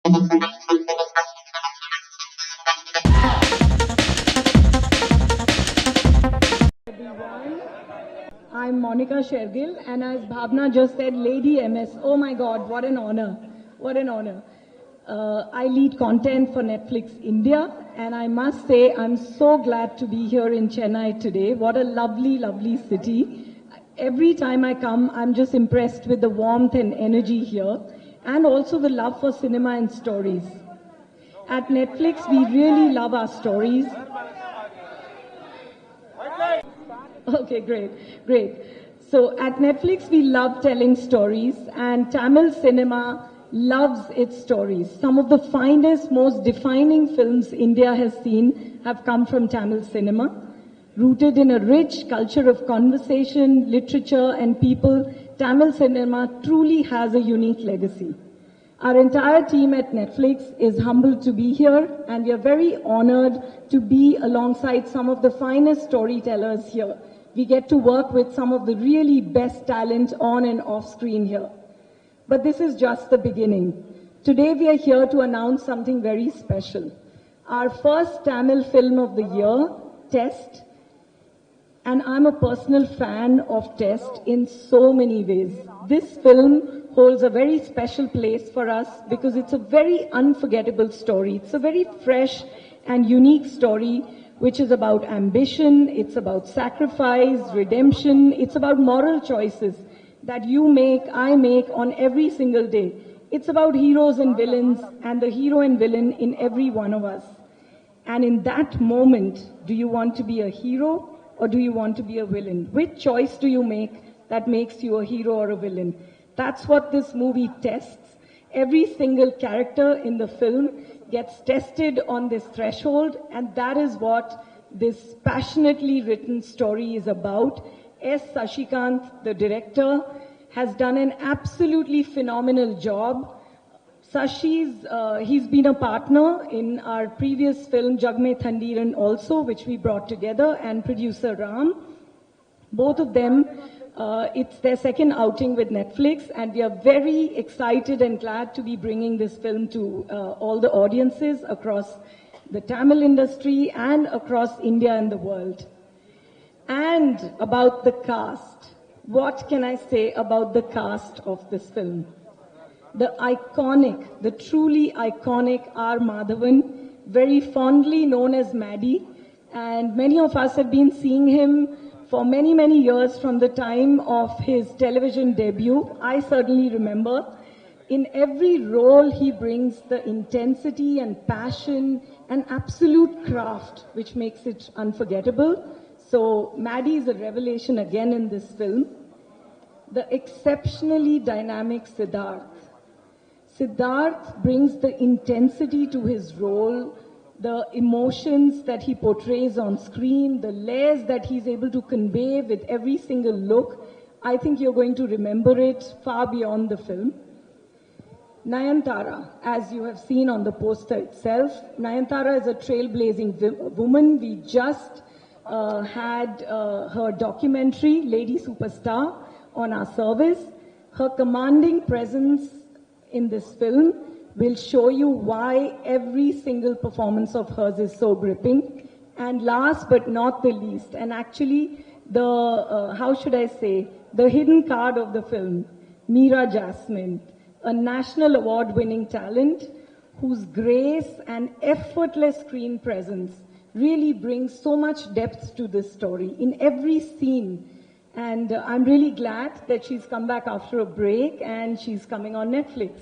Everyone, I'm Monica Shergill, and as Bhavna just said, Lady MS. Oh my God, what an honor! What an honor! I lead content for Netflix India, and I must say I'm so glad to be here in Chennai today. What a lovely, lovely city. Every time I come, I'm just impressed with the warmth and energy here, and also the love for cinema and stories. At Netflix, we really love our stories. Okay, great, great. So at Netflix, we love telling stories, and Tamil cinema loves its stories. Some of the finest, most defining films India has seen have come from Tamil cinema. Rooted in a rich culture of conversation, literature, and people, Tamil cinema truly has a unique legacy. Our entire team at Netflix is humbled to be here, and we are very honored to be alongside some of the finest storytellers here. We get to work with some of the really best talent on and off screen here. But this is just the beginning. Today we are here to announce something very special. Our first Tamil film of the year, Test. And I'm a personal fan of Test in so many ways. This film holds a very special place for us because it's a very unforgettable story. It's a very fresh and unique story which is about ambition, it's about sacrifice, redemption, it's about moral choices that you make, I make on every single day. It's about heroes and villains and the hero and villain in every one of us. And in that moment, do you want to be a hero or do you want to be a villain? Which choice do you make that makes you a hero or a villain? That's what this movie tests. Every single character in the film gets tested on this threshold, and that is what this passionately written story is about. S. Sashikanth, the director, has done an absolutely phenomenal job. He's been a partner in our previous film, Jag Mein Thandiran also, which we brought together, and producer Ram. Both of them, it's their second outing with Netflix, and we are very excited and glad to be bringing this film to all the audiences across the Tamil industry and across India and the world. And about the cast. What can I say about the cast of this film? The iconic, the truly iconic R. Madhavan, very fondly known as Maddie, and many of us have been seeing him for many, many years from the time of his television debut. I certainly remember. In every role, he brings the intensity and passion and absolute craft, which makes it unforgettable. So Maddie is a revelation again in this film. The exceptionally dynamic Siddharth. Siddharth brings the intensity to his role, the emotions that he portrays on screen, the layers that he's able to convey with every single look. I think you're going to remember it far beyond the film. Nayanthara, as you have seen on the poster itself, Nayanthara is a trailblazing woman. We just had her documentary, Lady Superstar, on our service. Her commanding presence in this film will show you why every single performance of hers is so gripping. And last but not the least, and actually the, how should I say, the hidden card of the film, Meera Jasmine, a national award-winning talent whose grace and effortless screen presence really brings so much depth to this story in every scene. And I'm really glad that she's come back after a break and she's coming on Netflix.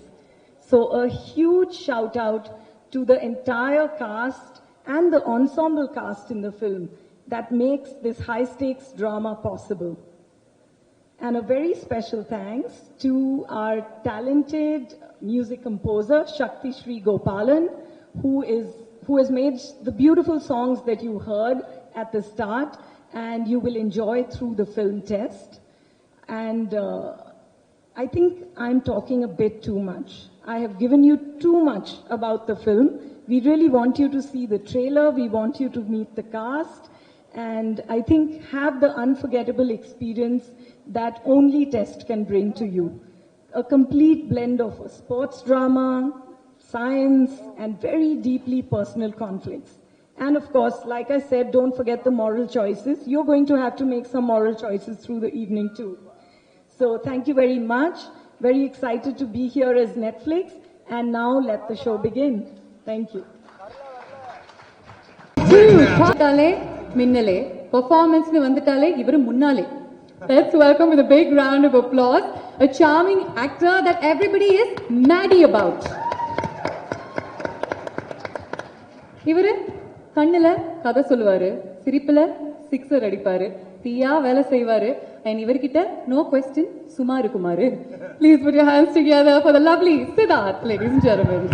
So a huge shout out to the entire cast and the ensemble cast in the film that makes this high stakes drama possible. And a very special thanks to our talented music composer, Shakthisree Gopalan, who has made the beautiful songs that you heard at the start and you will enjoy through the film Test. And I think I'm talking a bit too much. I have given you too much about the film. We really want you to see the trailer. We want you to meet the cast. And I think have the unforgettable experience that only Test can bring to you. A complete blend of a sports drama, science, and very deeply personal conflicts. And of course, like I said, don't forget the moral choices. You're going to have to make some moral choices through the evening too. So thank you very much. Very excited to be here as Netflix. And now let the show begin. Thank you. Minnale பெர்ஃபார்மன்ஸ்னு வந்துட்டாலே இவரு முன்னாலே. Let's welcome with a big round of applause a charming actor that everybody is maddy about. இவரு கண்ணுல கதை சொல்லுவாரு, சிரிப்புல sixer அடிப்பாரு, தீயா வேலை செய்வாரு. And இவர்கிட்ட no question சும்மா இருக்குமாறு. Please put your hands together for the lovely Siddharth, ladies and gentlemen.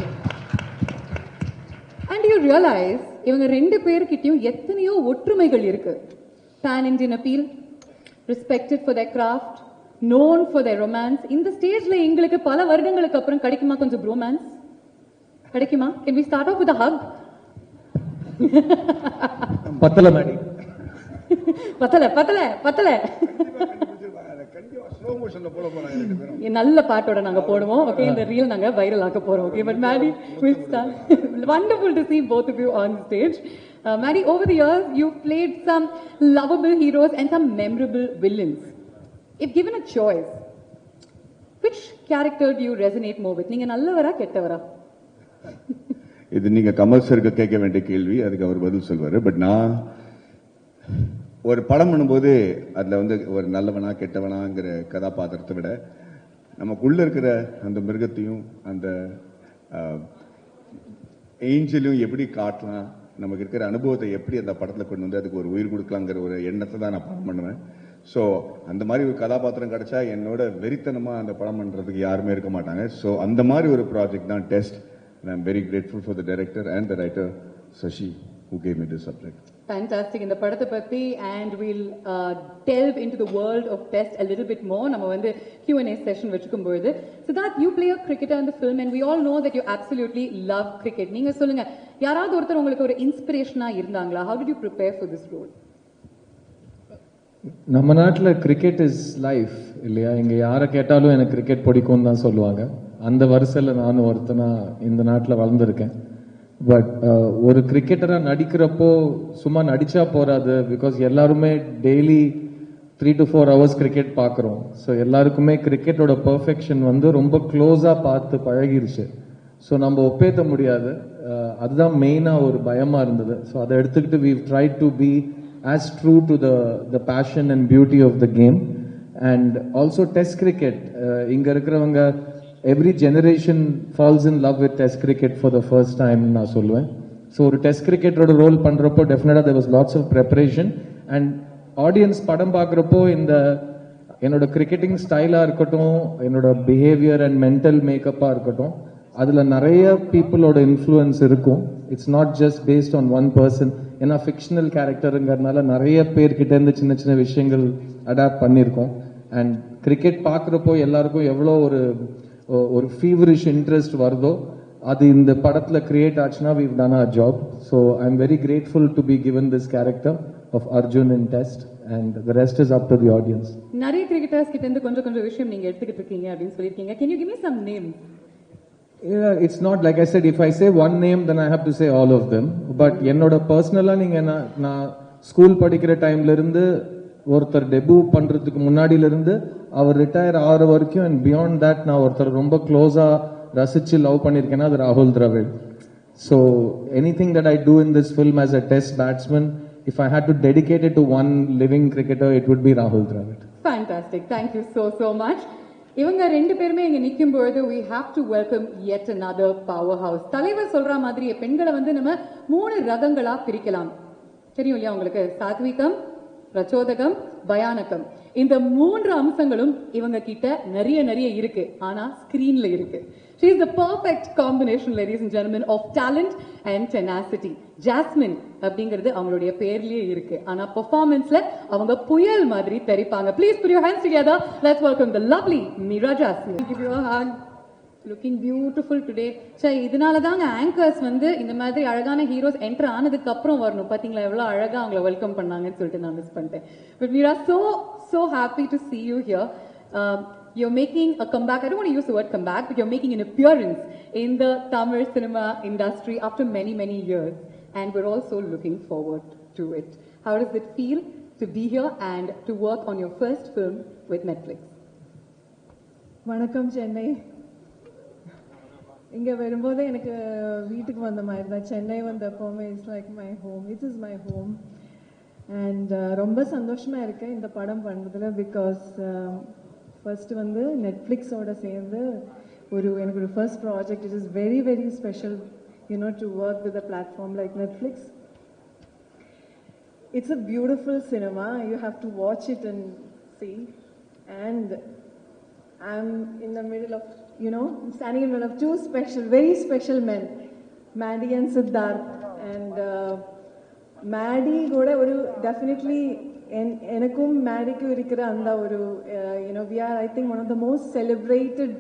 And you realize இவங்க ரெண்டு பேர்கிட்டயும் எத்தனையோ ஒற்றுமைகள் இருக்கு. Pan Indian appeal, respected for their craft, known for their romance. இந்த ஸ்டேஜ்ல எங்களுக்கு பல வருடங்களுக்கு அப்புறம் கிடைக்குமா கொஞ்சம் bromance? கிடைக்குமா? Can we start off with a hug? பத்தல மேடி. பத்தல. நல்ல பாட்டோட நாங்க போடுவோம். ஓகே, இந்த ரீல் நாங்க வைரல் ஆக்க போறோம். Okay, but Maddy will start. Wonderful to see both of you on stage. Maddy, over the years you've played some lovable heroes and some memorable villains. If given a choice, which character do you resonate more with? நீங்க நல்லவரா கெட்டவரா? இது நீங்க கமல் சருக்கு கேட்க வேண்டிய கேள்வி, அதுக்கு அவர் பதில் சொல்வாரு. பட் நான் ஒரு படம் பண்ணும்போது அதுல ஒரு நல்லவனா கெட்டவனாங்கிற கதாபாத்திரத்தை விட நமக்குள்ள இருக்கிற அந்த மிருகத்தையும் அந்த ஏஞ்சலையும் எப்படி காட்டலாம், நமக்கு இருக்கிற அனுபவத்தை எப்படி அந்த படத்துல கொண்டு வந்து அதுக்கு ஒரு உயிர் கொடுக்கலாங்கிற ஒரு எண்ணத்தை தான் நான் படம் பண்ணுவேன். ஸோ அந்த மாதிரி ஒரு கதாபாத்திரம் கிடைச்சா என்னோட வெறித்தனமா அந்த படம் பண்றதுக்கு யாருமே இருக்க மாட்டாங்க. ஸோ அந்த மாதிரி ஒரு ப்ராஜெக்ட் தான் test. And I'm very grateful for the director and the writer Sashi who gave me this subject. Fantastic. In the padatha patti, and we'll delve into the world of Test a little bit more. நம்ம வந்து Q&A session வெச்சுக்கும்போது Siddharth, you play a cricketer in the film and we all know that you absolutely love cricket. நீங்க சொல்லுங்க, யாராவது ஒருத்தர் உங்களுக்கு ஒரு இன்ஸ்பிரேஷனா இருந்தாங்களா? How did you prepare for this role? நம்ம நாட்டில் கிரிக்கெட் இஸ் லைஃப் இல்லையா? இங்கே யாரை கேட்டாலும் எனக்கு கிரிக்கெட் பிடிக்கும் தான் சொல்லுவாங்க. அந்த வரிசையில் நானும் ஒருத்தனா இந்த நாட்டில் வளர்ந்துருக்கேன். பட் ஒரு கிரிக்கெட்டராக நடிக்கிறப்போ சும்மா நடிச்சா போறாது. பிகாஸ் எல்லாருமே டெய்லி 3 to 4 hours கிரிக்கெட் பார்க்குறோம். ஸோ எல்லாருக்குமே கிரிக்கெட்டோட பர்ஃபெக்ஷன் ரொம்ப க்ளோஸாக பார்த்து பழகிருச்சு. ஸோ நம்ம ஒப்பேற்ற முடியாது. அதுதான் மெயினாக ஒரு பயமாக இருந்தது. ஸோ அதை எடுத்துக்கிட்டு we've tried to be as true to the passion and beauty of the game. And also test cricket, inga irukravanga every generation falls in love with test cricket for the first time na solluven. So ஒரு test cricket oda role பண்றப்போ definitely there was lots of preparation and audience படம் பார்க்கறப்போ இந்த என்னோட cricketing ஸ்டைலா இருக்கட்டும், என்னோட behavior and mental makeup இருக்கட்டும், அதுல நிறைய பீப்புளோட இன்ஃப்ளூயன்ஸ் இருக்கும். It's not just based on one person. ஏன்னா ஃபிக்ஷனல் கேரக்டருங்கிறதுனால நிறைய பேர்கிட்ட இருந்து சின்ன சின்ன விஷயங்கள் அடாப்ட் பண்ணியிருக்கோம். அண்ட் கிரிக்கெட் பார்க்குறப்போ எல்லாருக்கும் எவ்வளோ ஒரு ஃபீவரிஷ் இன்ட்ரெஸ்ட் வருதோ அது இந்த படத்தில் கிரியேட் ஆச்சுன்னா we've done our job. So I'm very grateful to be given this character of Arjun in Test and the rest is up to the audience. நிறைய கிரிக்கெட்டர்ஸ் கிட்ட இருந்து கொஞ்சம் விஷயம் நீங்க எடுத்துக்கிட்டு இருக்கீங்க அப்படின்னு சொல்லியிருக்கீங்க. Can you give me some names? Yeah, it's not like I said, if I say one name then I have to say all of them. But என்னோட பர்சனலா நீங்க நான் ஸ்கூல் படிக்கிற டைம்ல இருந்து ஒருத்தர் டெபியூ பண்றதுக்கு முன்னாடில இருந்து அவர் ரிட்டையர் ஆகிற வரைக்கும் அண்ட் பியாண்ட் தட் நான் ஒருத்தர் ரொம்ப க்ளோஸா ரசிச்சு லவ் பண்ணிருக்கேன்னா அது ராகுல் Dravid. So anything that I do in this film as a test batsman, if I had to dedicate it to one living cricketer, it would be Rahul Dravid. Fantastic. Thank you so much. இவங்க ரெண்டு பேருமே இங்க நிக்கும் பொழுது we have to welcome yet another powerhouse. தலைவர் சொல்ற மாதிரி பெண்களை நம்ம 3 ரகங்களா பிரிக்கலாம். தெரியும் இல்லையா உங்களுக்கு? சாத்விகம், பிரச்சோதகம், பயானகம். இந்த 3 அம்சங்களும் இவங்க கிட்ட நிறைய இருக்கு. ஆனா ஸ்கிரீன்ல இருக்கு. She is the perfect combination, ladies and gentlemen, of talent and tenacity. Jasmine அப்படிங்கிறது அவங்களுடைய பேர்லயே இருக்கு. ஆனா பெர்ஃபார்மன்ஸ்ல அவங்க புயல் மாதிரி தெரிப்பாங்க. Please put your hands together. Let's welcome the lovely Meera Jasmine. Give you a hug. Looking beautiful today. சரி, இதனால தாங்க ஆங்கர்ஸ் இந்த மாதிரி அழகான ஹீரோஸ் என்டர் ஆனதுக்கு அப்புறம் வரணும். பாத்தீங்களா எவ்வளவு அழகா அவங்களை வெல்கம் பண்ணாங்கன்னு சொல்லிட்டு நான் மிஸ் பண்ணிட்டேன். But Meera, so happy to see you here. you're making a comeback. I don't want to use the word comeback, but you're making an appearance in the Tamil cinema industry after many, many years. And we're also looking forward to it. How does it feel to be here and to work on your first film with Netflix? வணக்கம் சென்னை. இங்கே வரும்போது எனக்கு வீட்டுக்கு வந்த மாதிரி தான். சென்னை வந்தப்போமே it's like my home. It is my home. And ரொம்ப சந்தோஷமாக இருக்கேன் இந்த படம் பண்ணுறதுல. பிகாஸ் ஃபர்ஸ்ட் வந்து நெட்ஃப்ளிக்ஸோட சேர்ந்து எனக்கு ஒரு first project. It is very very special to work with a platform like Netflix. It's a beautiful cinema. You have to watch it and see. And I'm in the middle of, standing in the middle of two very special men, Maddie and Siddharth. And Maddie கூட ஒரு definitely எனக்கும் மேடிக்கும் இருக்கிற அந்த ஒரு we are, I think, one of the most celebrated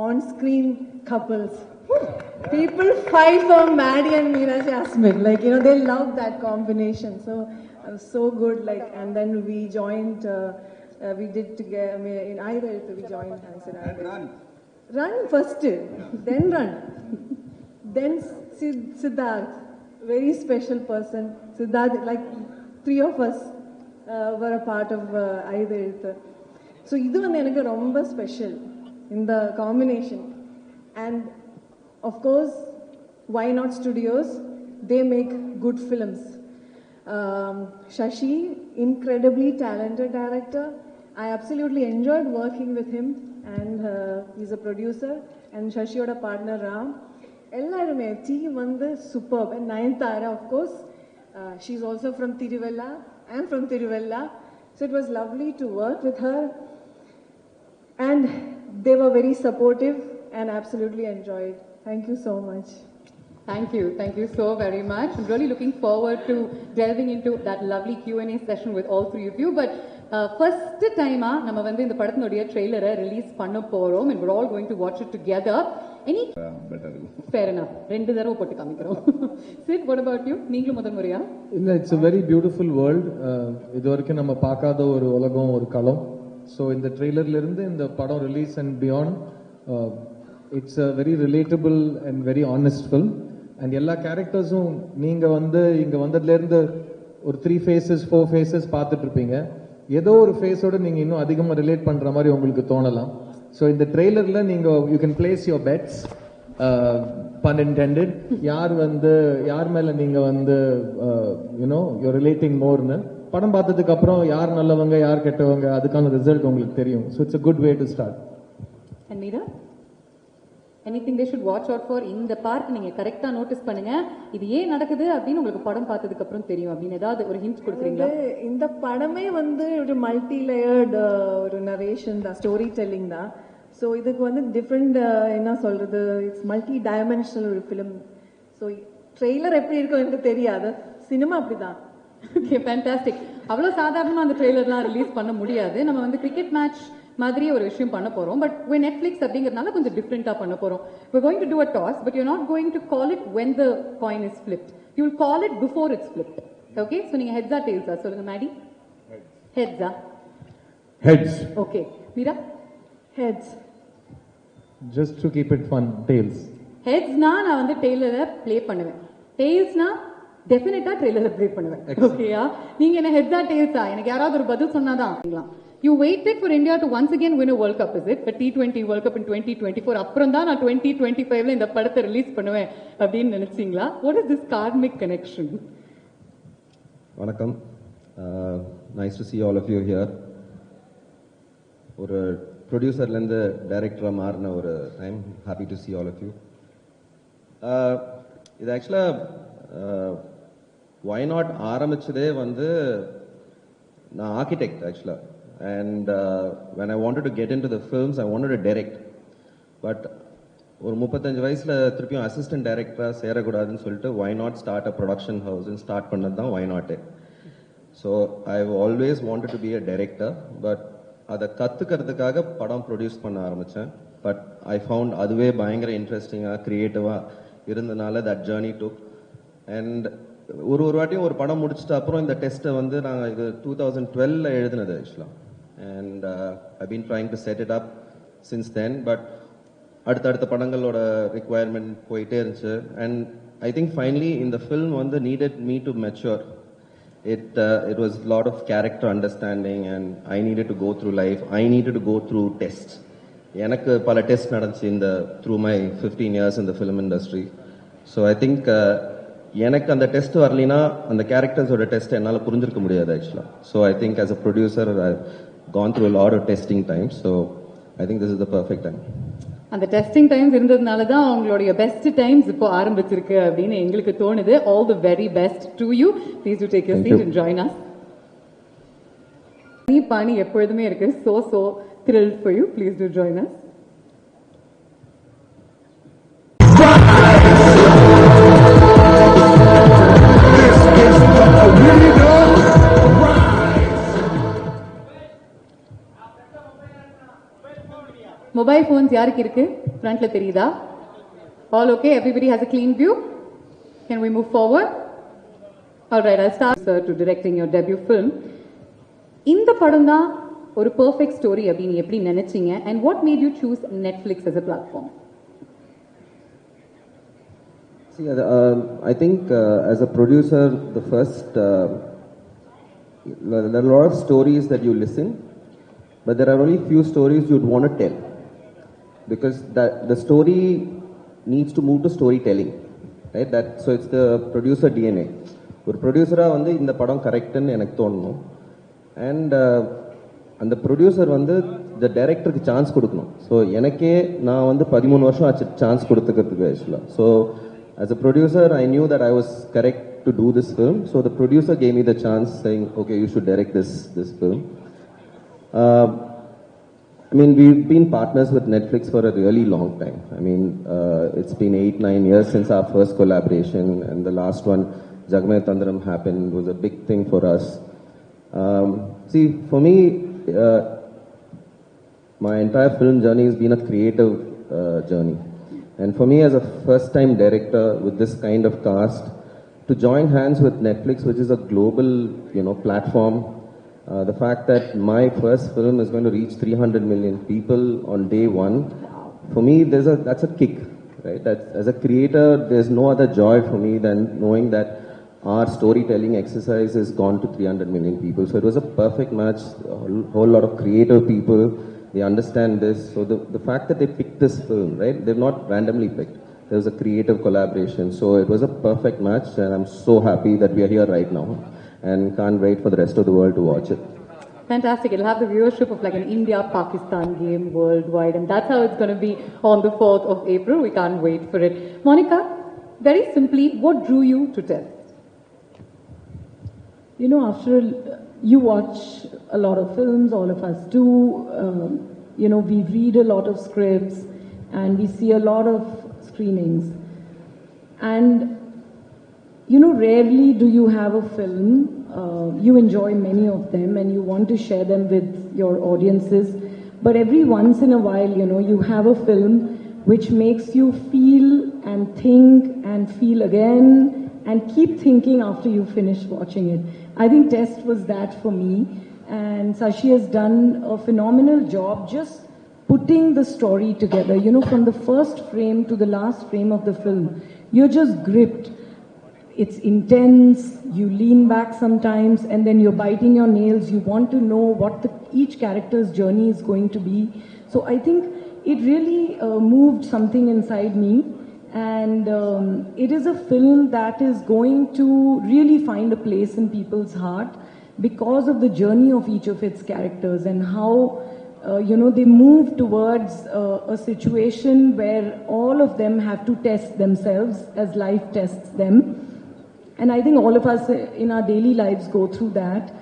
on-screen couples. People fight for Maddie and Meera Jasmine. Like, they love that combination. So it was so good. Like, and then we joined, we did together, in either we joined hands in either. Run first, then run. Then Siddharth, very special person. Siddharth, like 3 of us were a part of either. So idu vandu enakku romba special in the combination. And of course, YNOT Studios, they make good films. Shashi, incredibly talented director. I absolutely enjoyed working with him, and he's a producer. And Shashiyoda partner Ram. Ellarume team vandu superb. And Nayanthara, of course, she's also from Tiruvalla. I'm from Tiruvalla. So it was lovely to work with her. And they were very supportive and absolutely enjoyed. Thank you so much. Thank you so very much. I'm really looking forward to delving into that lovely Q&A session with all three of you. But first time நம்ம வந்து இந்த படத்தினுடைய ட்ரெய்லரை release பண்ண போறோம், and we're all going to watch it together. Any fair enough. ரெண்டு தடவை போட்டு காமிக்கிறோம். Sid, what about you? நீங்களும் முதல் முறையா? இல்ல, it's a very beautiful world. இது வரைக்கும் நம்ம பார்க்காத ஒரு உலகம், ஒரு களம். ஸோ இந்த ட்ரெய்லர்ல இருந்து இந்த படம் release and beyond, it's a very relatable and very honest film. And எல்லா கேரக்டர்ஸும் நீங்க வந்து இங்க வந்ததுல இருந்து ஒரு 3 phases 4 phases பார்த்துட்டு இருப்பீங்க. ஏதோ ஒரு ஃபேஸோட நீங்க இன்னும் அதிகமா ரிலேட் பண்ற மாதிரி உங்களுக்கு தோணலாம். ஸோ இந்த ட்ரெய்லர்ல நீங்க you can place your bets, pun intended, யார் மேல நீங்க வந்து யூ ரிலேட்டிங் மோர்னு. படம் பார்த்ததுக்கு அப்புறம் யார் நல்லவங்க யார் கெட்டவங்க அதுக்கான ரிசல்ட் உங்களுக்கு தெரியும். So it's a good way to start. And Meera, anything they should watch out for? இந்த பார்ட் நீங்க கரெக்டா நோட்டீஸ் பண்ணுங்க, இது ஏன் நடக்குது அப்படின்னு உங்களுக்கு படம் பார்த்ததுக்கு அப்புறம் தெரியும் அப்படின்னு ஏதாவது ஒரு ஹிண்ட் கொடுக்குறீங்களா? இந்த படமே வந்து ஒரு மல்டி லேயர்டு ஒரு நரேஷன் தான், ஸ்டோரி டெல்லிங் தான். ஸோ இதுக்கு வந்து டிஃப்ரெண்ட் என்ன சொல்றது, இட்ஸ் மல்டி டைமென்ஷனல் ஒரு ஃபிலிம். ஸோ ட்ரெய்லர் எப்படி இருக்கும் எனக்கு தெரியாது, சினிமா அப்படிதான். Okay, fantastic. அவ்வளோ சாதாரணமாக அந்த ட்ரெய்லர்லாம் ரிலீஸ் பண்ண முடியாது. நம்ம வந்து கிரிக்கெட் மேட்ச் மாதிரியே ஒரு விஷயம் பண்ண போறோம். பட் when Netflix அப்படிங்கிறதுனால கொஞ்சம் டிஃப்ரெண்டா பண்ண போறோம். We're going to do a toss, but you're not going to call it when the coin is flipped. You'll call it before it's flipped. Okay? So நீங்க heads-ஆ tails-ஆ சொல்லுங்க Maddy. Heads-ஆ? Heads. Okay. Meera? Heads. Just to keep it fun, tails. Heads-னா நான் வந்து ட்ரெய்லரை play பண்ணுவேன். Tails-னா டெஃபினட்டா ட்ரெய்லரை play பண்ணுவேன். ஓகேயா? நீங்க என்ன heads-ஆ tails-ஆ எனக்கு யாராவது ஒரு பதில் சொன்னாதான். You waited for India to once again win a World Cup, is it? The T20 World Cup in 2024. அப்புறம் தான் நான் 2025ல இந்த படத்தை ரிலீஸ் பண்ணுவேன் அப்படின்னு நினைச்சீங்களா? What is this karmic connection? வணக்கம். Nice to see all of you here. ஒரு ப்ரொடியூசர்லேருந்து டைரக்டராக மாறின ஒரு time. Happy to see all of you. இது ஆக்சுவலாக YNOT ஆரம்பிச்சதே வந்து நான் ஆர்கிடெக்ட் ஆக்சுவலாக. And when I wanted to get into the films, I wanted to direct. But ஒரு 35 வயசுல திருப்பியும் அசிஸ்டன்ட் டைரக்டரா சேரக்கூடாதுன்னு சொல்லிட்டு YNOT ஸ்டார்ட் அ ப்ரொடக்ஷன் ஹவுஸ் ஸ்டார்ட் பண்ணது தான் YNOT. So I always wanted to be a director. But அதை கற்றுக்கிறதுக்காக படம் ப்ரொடியூஸ் பண்ண ஆரம்பித்தேன். பட் ஐ ஃபவுண்ட் அதுவே பயங்கர இன்ட்ரெஸ்டிங்காக க்ரியேட்டிவாக இருந்தனால தட் ஜேர்னி டுக். அண்ட் ஒரு வாட்டியும் ஒரு படம் முடிச்சிட்ட அப்புறம் இந்த டெஸ்ட்டை வந்து நாங்கள் இது 2012 எழுதினது ஆக்சுவலாக. And I've been trying to set it up since then, but அடுத்தடுத்த படங்களோட requirement போயிட்டே இருந்துச்சு. And I think finally in the film வந்து needed me to mature. It was a lot of character understanding and I needed to go through life. I needed to go through tests. எனக்கு பல test நடந்துச்சு through my 15 years in the film industry. So I think எனக்கு அந்த test வரலினா அந்த கேரக்டர்ஸோட test என்னால் புரிஞ்சிருக்க முடியாது ஆக்சுவலா. So I think as a producer I've gone through a lot of testing times. So I think this is the perfect time. அந்த testing times இருந்ததுனால தான் அவங்களுடைய பெஸ்ட் டைம்ஸ் இப்போ ஆரம்பிச்சிருக்கு அப்படின்னு எங்களுக்கு தோணுது. All the very best to you. Please do take your seat and join us. பாணி எப்பொழுதுமே இருக்கு. so thrilled for you. Please do join us. Mobile phones யாருக்கு இருக்கு? ஃப்ரண்ட்ல தெரியுதா? All okay? Everybody has a clean view? Can we move forward? All right, I'll start sir to directing your debut film. இந்த படம் தான் ஒரு perfect story அப்படின்னு எப்படி நினைச்சீங்க? And what made you choose Netflix as a platform? See, I think as a producer, the first there are a lot of stories that you listen, but there are only few stories you'd want to tell. Because the story needs to move to storytelling, right? So it's the producer DNA. ஒரு ப்ரொடியூசரா வந்து இந்த படம் கரெக்ட்னு எனக்கு தோணணும். And அந்த producer வந்து இந்த டைரக்டருக்கு chance கொடுக்கணும். ஸோ எனக்கே நான் வந்து 13 வருஷம் ஆச்சு சான்ஸ் கொடுத்துக்கிறதுக்கு ஆக்சுவலாக. So as a producer I knew that I was correct to do this film. So the producer gave me the chance saying, okay, you should direct this film. I mean, we've been partners with Netflix for a really long time. I mean, it's been 8-9 years since our first collaboration, and the last one, Jagme Tandram, happened. It was a big thing for us. See, for me, my entire film journey has been a creative journey. And for me, as a first-time director with this kind of cast, to join hands with Netflix, which is a global, platform, the fact that my first film is going to reach 300 million people on day one, for me, that's a kick, right? That as a creator, there's no other joy for me than knowing that our storytelling exercise has gone to 300 million people. So it was a perfect match. A whole lot of creative people, they understand this. So the fact that they picked this film, right? They've not randomly picked. There was a creative collaboration. So it was a perfect match, and I'm so happy that we are here right now. And can't wait for the rest of the world to watch it. Fantastic. It'll have the viewership of like an India-Pakistan game worldwide, and that's how it's going to be on the 4th of April. We can't wait for it. Monica, very simply, what drew you to tell? After you watch a lot of films, all of us do, we read a lot of scripts and we see a lot of screenings. And rarely do you have a film, you enjoy many of them and you want to share them with your audiences. But every once in a while, you have a film which makes you feel and think and feel again and keep thinking after you finish watching it. I think Test was that for me. And Sashi has done a phenomenal job just putting the story together. From the first frame to the last frame of the film, you're just gripped. It's intense, you lean back sometimes, and then you're biting your nails. You want to know what each character's journey is going to be. So I think it really moved something inside me. And it is a film that is going to really find a place in people's heart because of the journey of each of its characters and how, they move towards a situation where all of them have to test themselves as life tests them. And I think all of us in our daily lives go through that.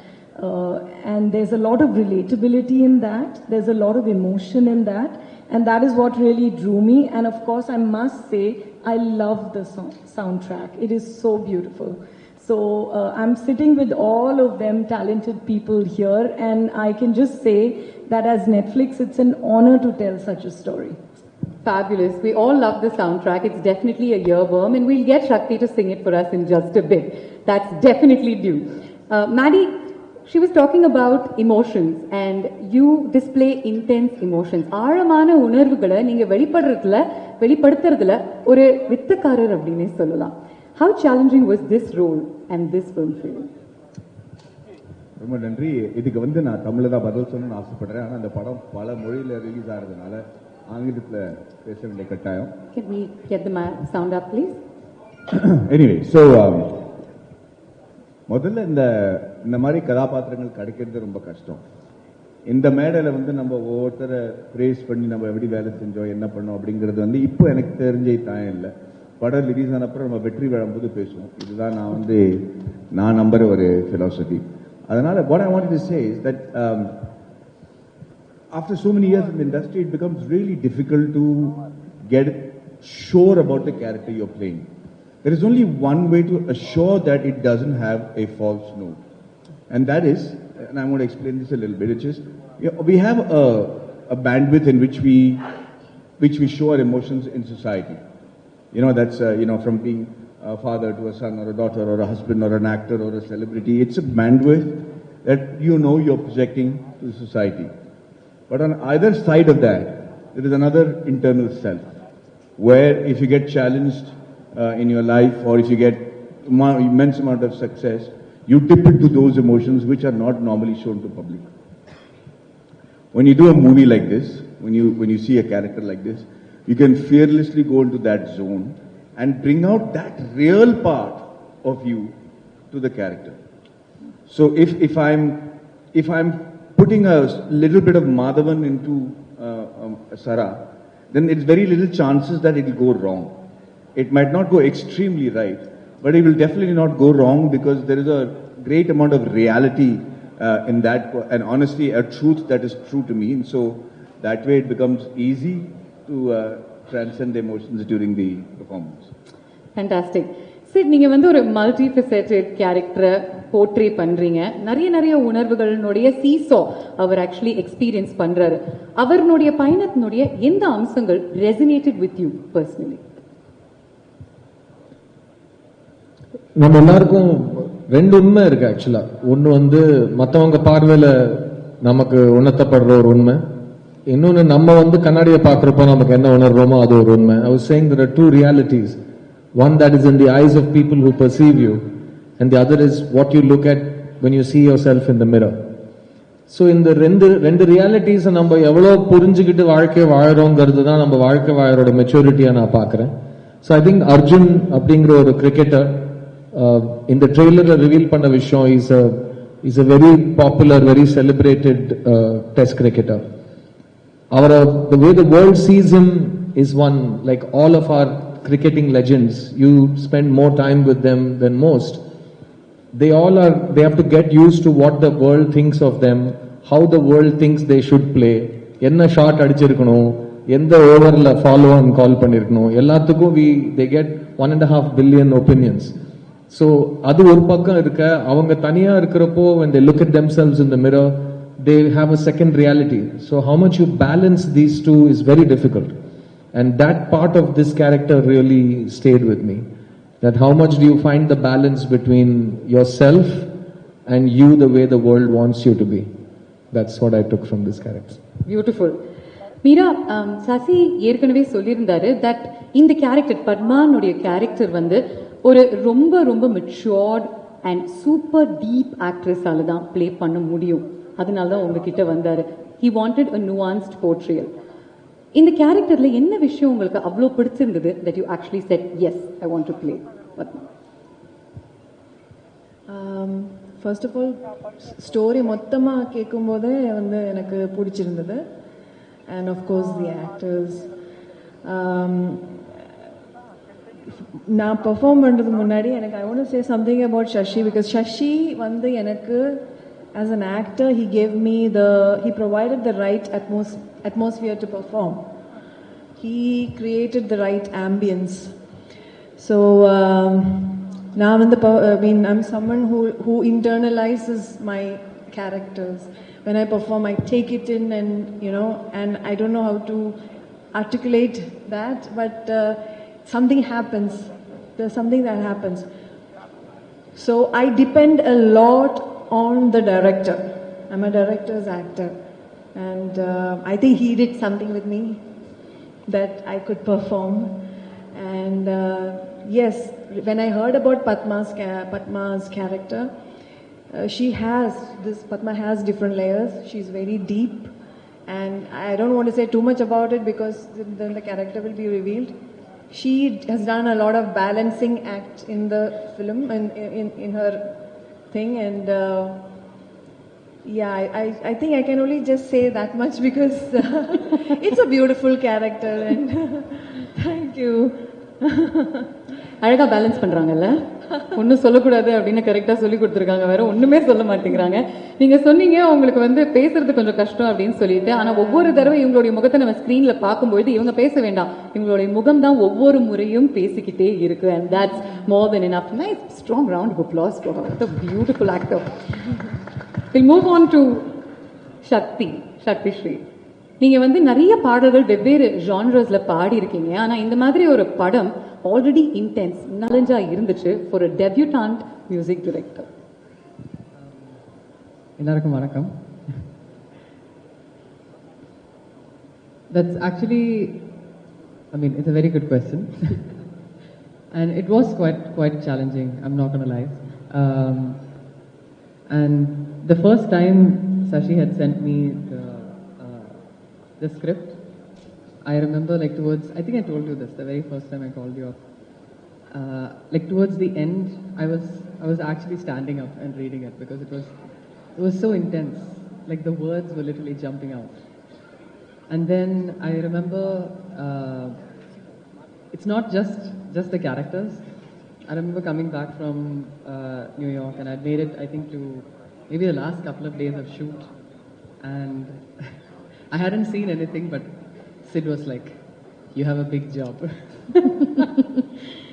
And there's a lot of relatability in that. There's a lot of emotion in that. And that is what really drew me. And of course, I must say, I love the soundtrack. It is so beautiful. So I'm sitting with all of them talented people here. And I can just say that as Netflix, it's an honor to tell such a story. Fabulous. We all love the soundtrack. It's definitely a earworm, and we'll get Shakti to sing it for us in just a bit. That's definitely due. Maddie, She was talking about emotions and you display intense emotions. ஆழமான உணர்வுகளை நீங்க வெளிப்படுத்துறதுல ஒரு வித்தக்காரர் அப்படினே சொல்லலாம். How challenging was this role and this film for you? ரொம்ப நன்றி. இதுக்கு நான் தமிழ்ல தான் பதில் சொல்லணும்னு ஆசைப்படுறேன். ஆனா அந்த படம் பல மொழியில ரிலீஸ் ஆகிறதுனால ஆங்கிலத்துல பேச வேண்டிய கட்டாயம். Can we get the sound up please? Anyway, so முதல்ல இந்த மாதிரி கதாபாத்திரங்கள் கிடைக்கிறது ரொம்ப கஷ்டம். இந்த மேடையில நம்ம ஒவ்வொருத்தரை பிரேஸ் பண்ணி நம்ம எப்படி வேலை செஞ்சோம் என்ன பண்ணோம் அப்படிங்கிறது இப்போ எனக்கு தெரிஞ்சே தாயம் இல்லை. படம் ரிலீஸ் ஆனப்பறம் நம்ம வெற்றி விழும்போது பேசுவோம். இதுதான் நான் நம்புற ஒரு philosophy. அதனால what I wanted to say is that after so many years in the industry it becomes really difficult to get sure about the character you're playing. There is only one way to assure that it doesn't have a false note, and that is, and I'm going to explain this a little bit, which is we have a bandwidth in which we show our emotions in society. That's from being a father to a son or a daughter or a husband or an actor or a celebrity. It's a bandwidth that you're projecting to the society. But on either side of that, there is another internal self, where if you get challenged in your life or if you get immense amount of success, you dip into those emotions which are not normally shown to public. When you do a movie like this, when you see a character like this, you can fearlessly go into that zone and bring out that real part of you to the character. So if I'm putting a little bit of Madhavan into Sara, then it's very little chances that it will go wrong. It might not go extremely right, but it will definitely not go wrong because there is a great amount of reality in that, and honestly a truth that is true to me. And so that way it becomes easy to transcend the emotions during the performance. Fantastic. சரி, நீங்க ஒரு multi ஃபெசெட்டட் கேரக்டரை portray பண்றீங்க. நிறைய உணர்வுகளுடைய seesaw அவர் actually experience பண்றாரு. அவருடைய பயணத்தினுடைய எந்த அம்சங்கள் ரெசனேட்டட் வித் யூ பர்சனலி? நம்ம எல்லாருக்கும் ரெண்டு உண்மை இருக்கு ஆக்சுவலா. ஒன்னு மத்தவங்க பார்வையில நமக்கு உணர்த்தப்படுற ஒரு உண்மை, இன்னொன்னு நம்ம கண்ணாடியை பாக்குறப்போ நமக்கு என்ன உணர்றோமோ அது ஒரு உண்மை. I was saying there are two realities. One that is in the eyes of people who perceive you, and the other is what you look at when you see yourself in the mirror. So in the ரெண்டு realities நம்ம எவ்வளவு புரிஞ்சுக்கிட்டு வாழ்க்கையை வாழறோங்கிறது தான் நம்ம வாழ்க்கை வாழறோட மெச்சூரிட்டியா நான் பாக்குறேன். So I think அர்ஜுன் அப்படிங்கிற ஒரு கிரிக்கெட்டர் இந்த ட்ரெய்லர்ல ரிவீல் பண்ண விஷயம் is a very popular, very celebrated test cricketer. The way the world sees him is one, like all of our cricketing legends, you spend more time with them than most. They have to get used to what the world thinks of them, how the world thinks they should play, enna shot adichirukano, endha over la follow on call pannirukano, ellathukum they get 1.5 billion opinions. So adu oru pakkam irukka, avanga thaniya irukkrappo when they look at themselves in the mirror, they have a second reality. So how much you balance these two is very difficult. And that part of this character really stayed with me. That how much do you find the balance between yourself and you the way the world wants you to be. That's what I took from this character. Beautiful. Meera, Sasi ஏற்கனவே சொல்லியிருந்தாரு that இந்த character பத்மானுடைய character ஒரு ரொம்ப matured and super deep ஆக்ட்ரஸால தான் play பண்ண முடியும். அதனால தான் உங்ககிட்ட வந்தாரு. He wanted a nuanced portrayal. இந்த கேரக்டர்ல என்ன விஷயம் உங்களுக்கு அவ்வளோ பிடிச்சிருந்தது that you actually said yes I want to play? First of all story மொத்தமாக கேட்கும்போதே எனக்கு பிடிச்சிருந்தது. And of course the actors. நான் பெர்ஃபார்ம் பண்ணுறதுக்கு முன்னாடி எனக்கு I want to say something about Sashi, because Sashi எனக்கு as an actor he provided the right atmosphere to perform. He created the right ambience. So I'm someone who internalizes my characters. When I perform, I take it in, and I don't know how to articulate that, but something happens. There's something that happens. So I depend a lot on the director. I'm a director's actor, and I think he did something with me that I could perform. And yes, when I heard about Padma's character, Padma has different layers. She's very deep, and I don't want to say too much about it because then the character will be revealed. She has done a lot of balancing act in the film and in her thing, and I think I can only just say that much because it's a beautiful character, and thank you. அழகா balance பண்றாங்கல்ல, ஒன்னும் சொல்லக்கூடாது அப்படின்னு கரெக்டா சொல்லி கொடுத்துருக்காங்க, வேற ஒண்ணுமே சொல்ல மாட்டேங்கிறாங்க. நீங்க சொன்னீங்க உங்களுக்கு வந்து பேசுறது கொஞ்சம் கஷ்டம் அப்படின்னு சொல்லிட்டு, ஆனா ஒவ்வொரு தடவை இவங்களுடைய முகத்தை நம்ம ஸ்கிரீன்ல பார்க்கும்போது இவங்க பேச வேண்டாம், இவங்களுடைய முகம் தான் ஒவ்வொரு முறையும் பேசிக்கிட்டே இருக்கு. And that's more than enough. Nice strong round of applause for her. What a beautiful actor. We'll move on to Shakthisree. நீங்க வந்து நிறைய பாடல்கள் வெவ்வேறு ஜானர்ஸ்ல பாடி இருக்கீங்க, ஆனா இந்த மாதிரி ஒரு படம் ஆல்ரெடி இன்டென்ஸ் நாலஞ்சா இருந்துச்சு for a debutant music director. எல்லாருக்கும் வணக்கம். That's actually, I mean, it's a very good question. And it was quite challenging, I'm not gonna lie. And the first time Sashi had sent me the script, I remember like towards, I think I told you this the very first time I called you up. Like towards the end, I was actually standing up and reading it because it was so intense. Like the words were literally jumping out. And then I remember it's not just the characters. I remember coming back from New York, and I'd made it, I think, to maybe the last couple of days of shoot, and I hadn't seen anything, but Sid was like, "You have a big job."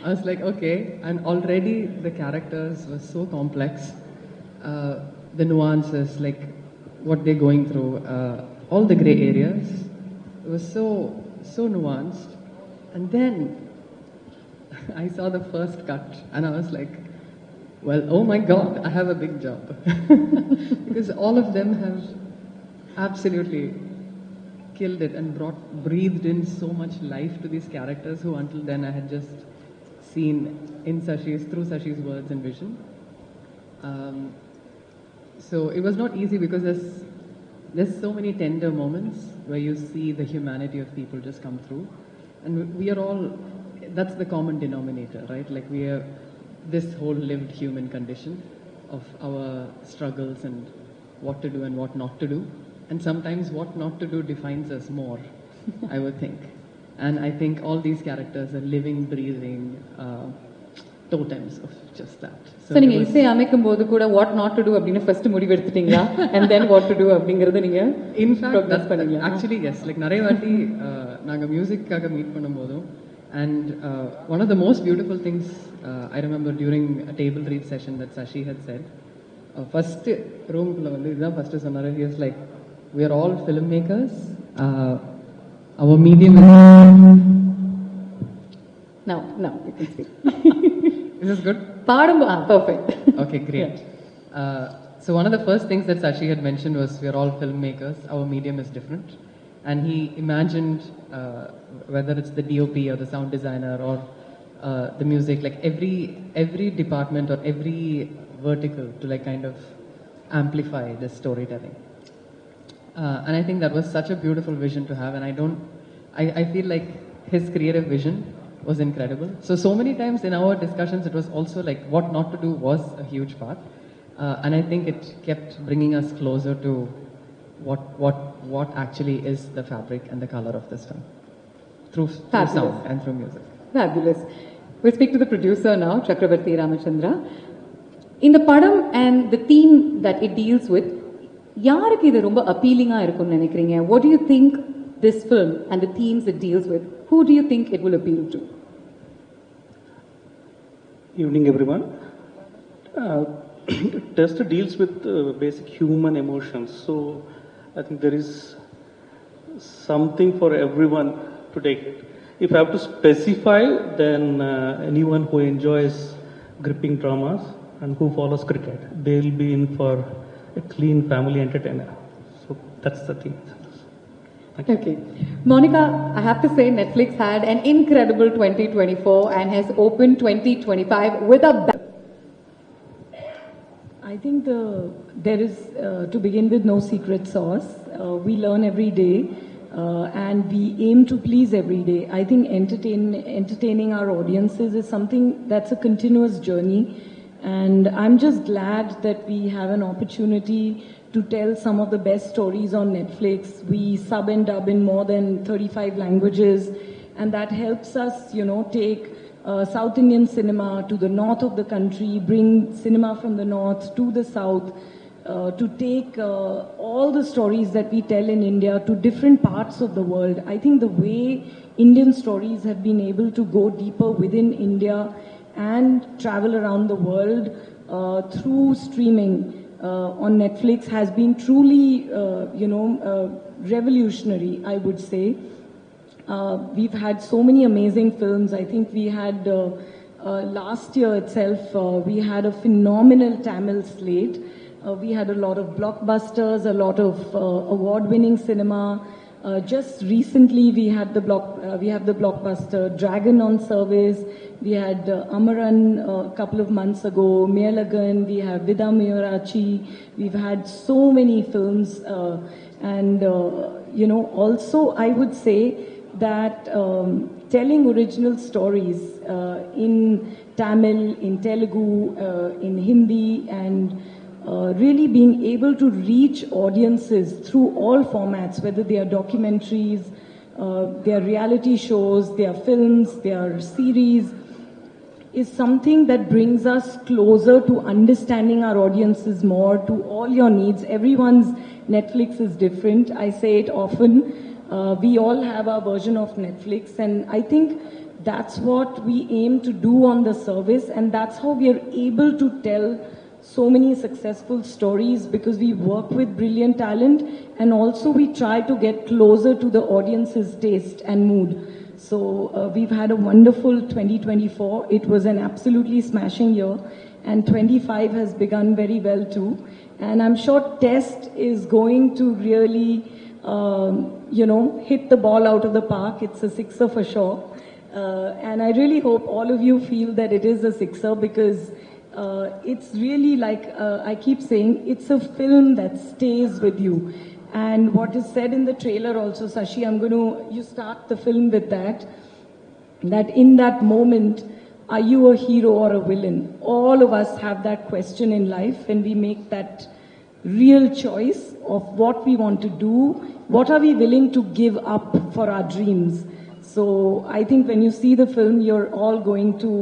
I was like, okay, and already the characters were so complex, the nuances, like what they're going through, all the gray areas, it was so nuanced. And then I saw the first cut, and I was like, well, oh my God, I have a big job. Because all of them have absolutely killed it and breathed in so much life to these characters who until then I had just seen through Sashi's words and vision. So it was not easy because there's so many tender moments where you see the humanity of people just come through, and we are all, that's the common denominator, right? Like we are this whole lived human condition of our struggles and what to do and what not to do. And sometimes what not to do defines us more, I would think. And I think all these characters are living, breathing totems of just that. So நீங்க இசை அமைக்கும் போது கூட what not to do அப்படினு first முடிவு எடுத்துட்டீங்களா, and then what to do அப்படிங்கறது நீங்க in fact that's actually yes, like நிறைய வாட்டி நாங்க மியூசிக்காக மீட் பண்ணும்போதும், and one of the most beautiful things I remember during a table read session that Sashi had said, first room குள்ள வந்து இதுதான் first சொன்னாரு. He was like, we are all filmmakers, our medium is now you can speak. Is this good? Perfect. Okay, great. So one of the first things that Sashi had mentioned was we are all filmmakers, our medium is different. And he imagined whether it's the DOP or the sound designer or the music, like every department or every vertical to like kind of amplify this storytelling. And I think that was such a beautiful vision to have, and I feel like his creative vision was incredible. So many times in our discussions it was also like what not to do was a huge part, and I think it kept bringing us closer to what actually is the fabric and the color of this film through sound and through music. Fabulous. We'll speak to the producer now, Chakravarthy Ramachandra. In the padam and the theme that it deals with, யாருக்கு இது ரொம்ப அப்பீலிங்கா இருக்கும்னு நினைக்கிறீங்க? What do you think this film and the themes it deals with, who do you think it will appeal to? Evening everyone. Test deals with basic human emotions, so I think there is something for everyone to take it. If I have to specify, then anyone who enjoys gripping dramas and who follows cricket. They'll be in for a clean family entertainer. So that's the thing. Okay. Monica, I have to say Netflix had an incredible 2024 and has opened 2025 with a bang. I think there is, to begin with, no secret sauce. We learn every day and we aim to please every day. I think entertaining our audiences is something that's a continuous journey. And I'm just glad that we have an opportunity to tell some of the best stories on Netflix. We sub and dub in more than 35 languages, and that helps us, take South Indian cinema to the north of the country, bring cinema from the north to the south, to take all the stories that we tell in India to different parts of the world. I think the way Indian stories have been able to go deeper within India and travel around the world through streaming on Netflix has been truly, revolutionary, I would say. We've had so many amazing films. I think we had, last year itself, we had a phenomenal Tamil slate. We had a lot of blockbusters, a lot of award-winning cinema. Just recently, we have the blockbuster Dragon on Service. We had Amaran a couple of months ago, Melagan. We have Vida Miyurachi. We've had so many films, and also I would say that telling original stories in Tamil, in Telugu, in Hindi, and really being able to reach audiences through all formats, whether they are documentaries, they are reality shows, they are films, they are series, is something that brings us closer to understanding our audiences more, to all your needs. Everyone's Netflix is different. I say it often. We all have our version of Netflix, and I think that's what we aim to do on the service, and that's how we are able to tell so many successful stories, because we work with brilliant talent and also we try to get closer to the audience's taste and mood. So we've had a wonderful 2024. It was an absolutely smashing year, and 25 has begun very well too. And I'm sure Test is going to really, hit the ball out of the park. It's a sixer for sure. And I really hope all of you feel that it is a sixer, because it's really like, I keep saying, it's a film that stays with you. And what is said in the trailer also, Sashi, you start the film with that in that moment, are you a hero or a villain? All of us have that question in life when we make that real choice of what we want to do, what are we willing to give up for our dreams. So I think when you see the film, you're all going to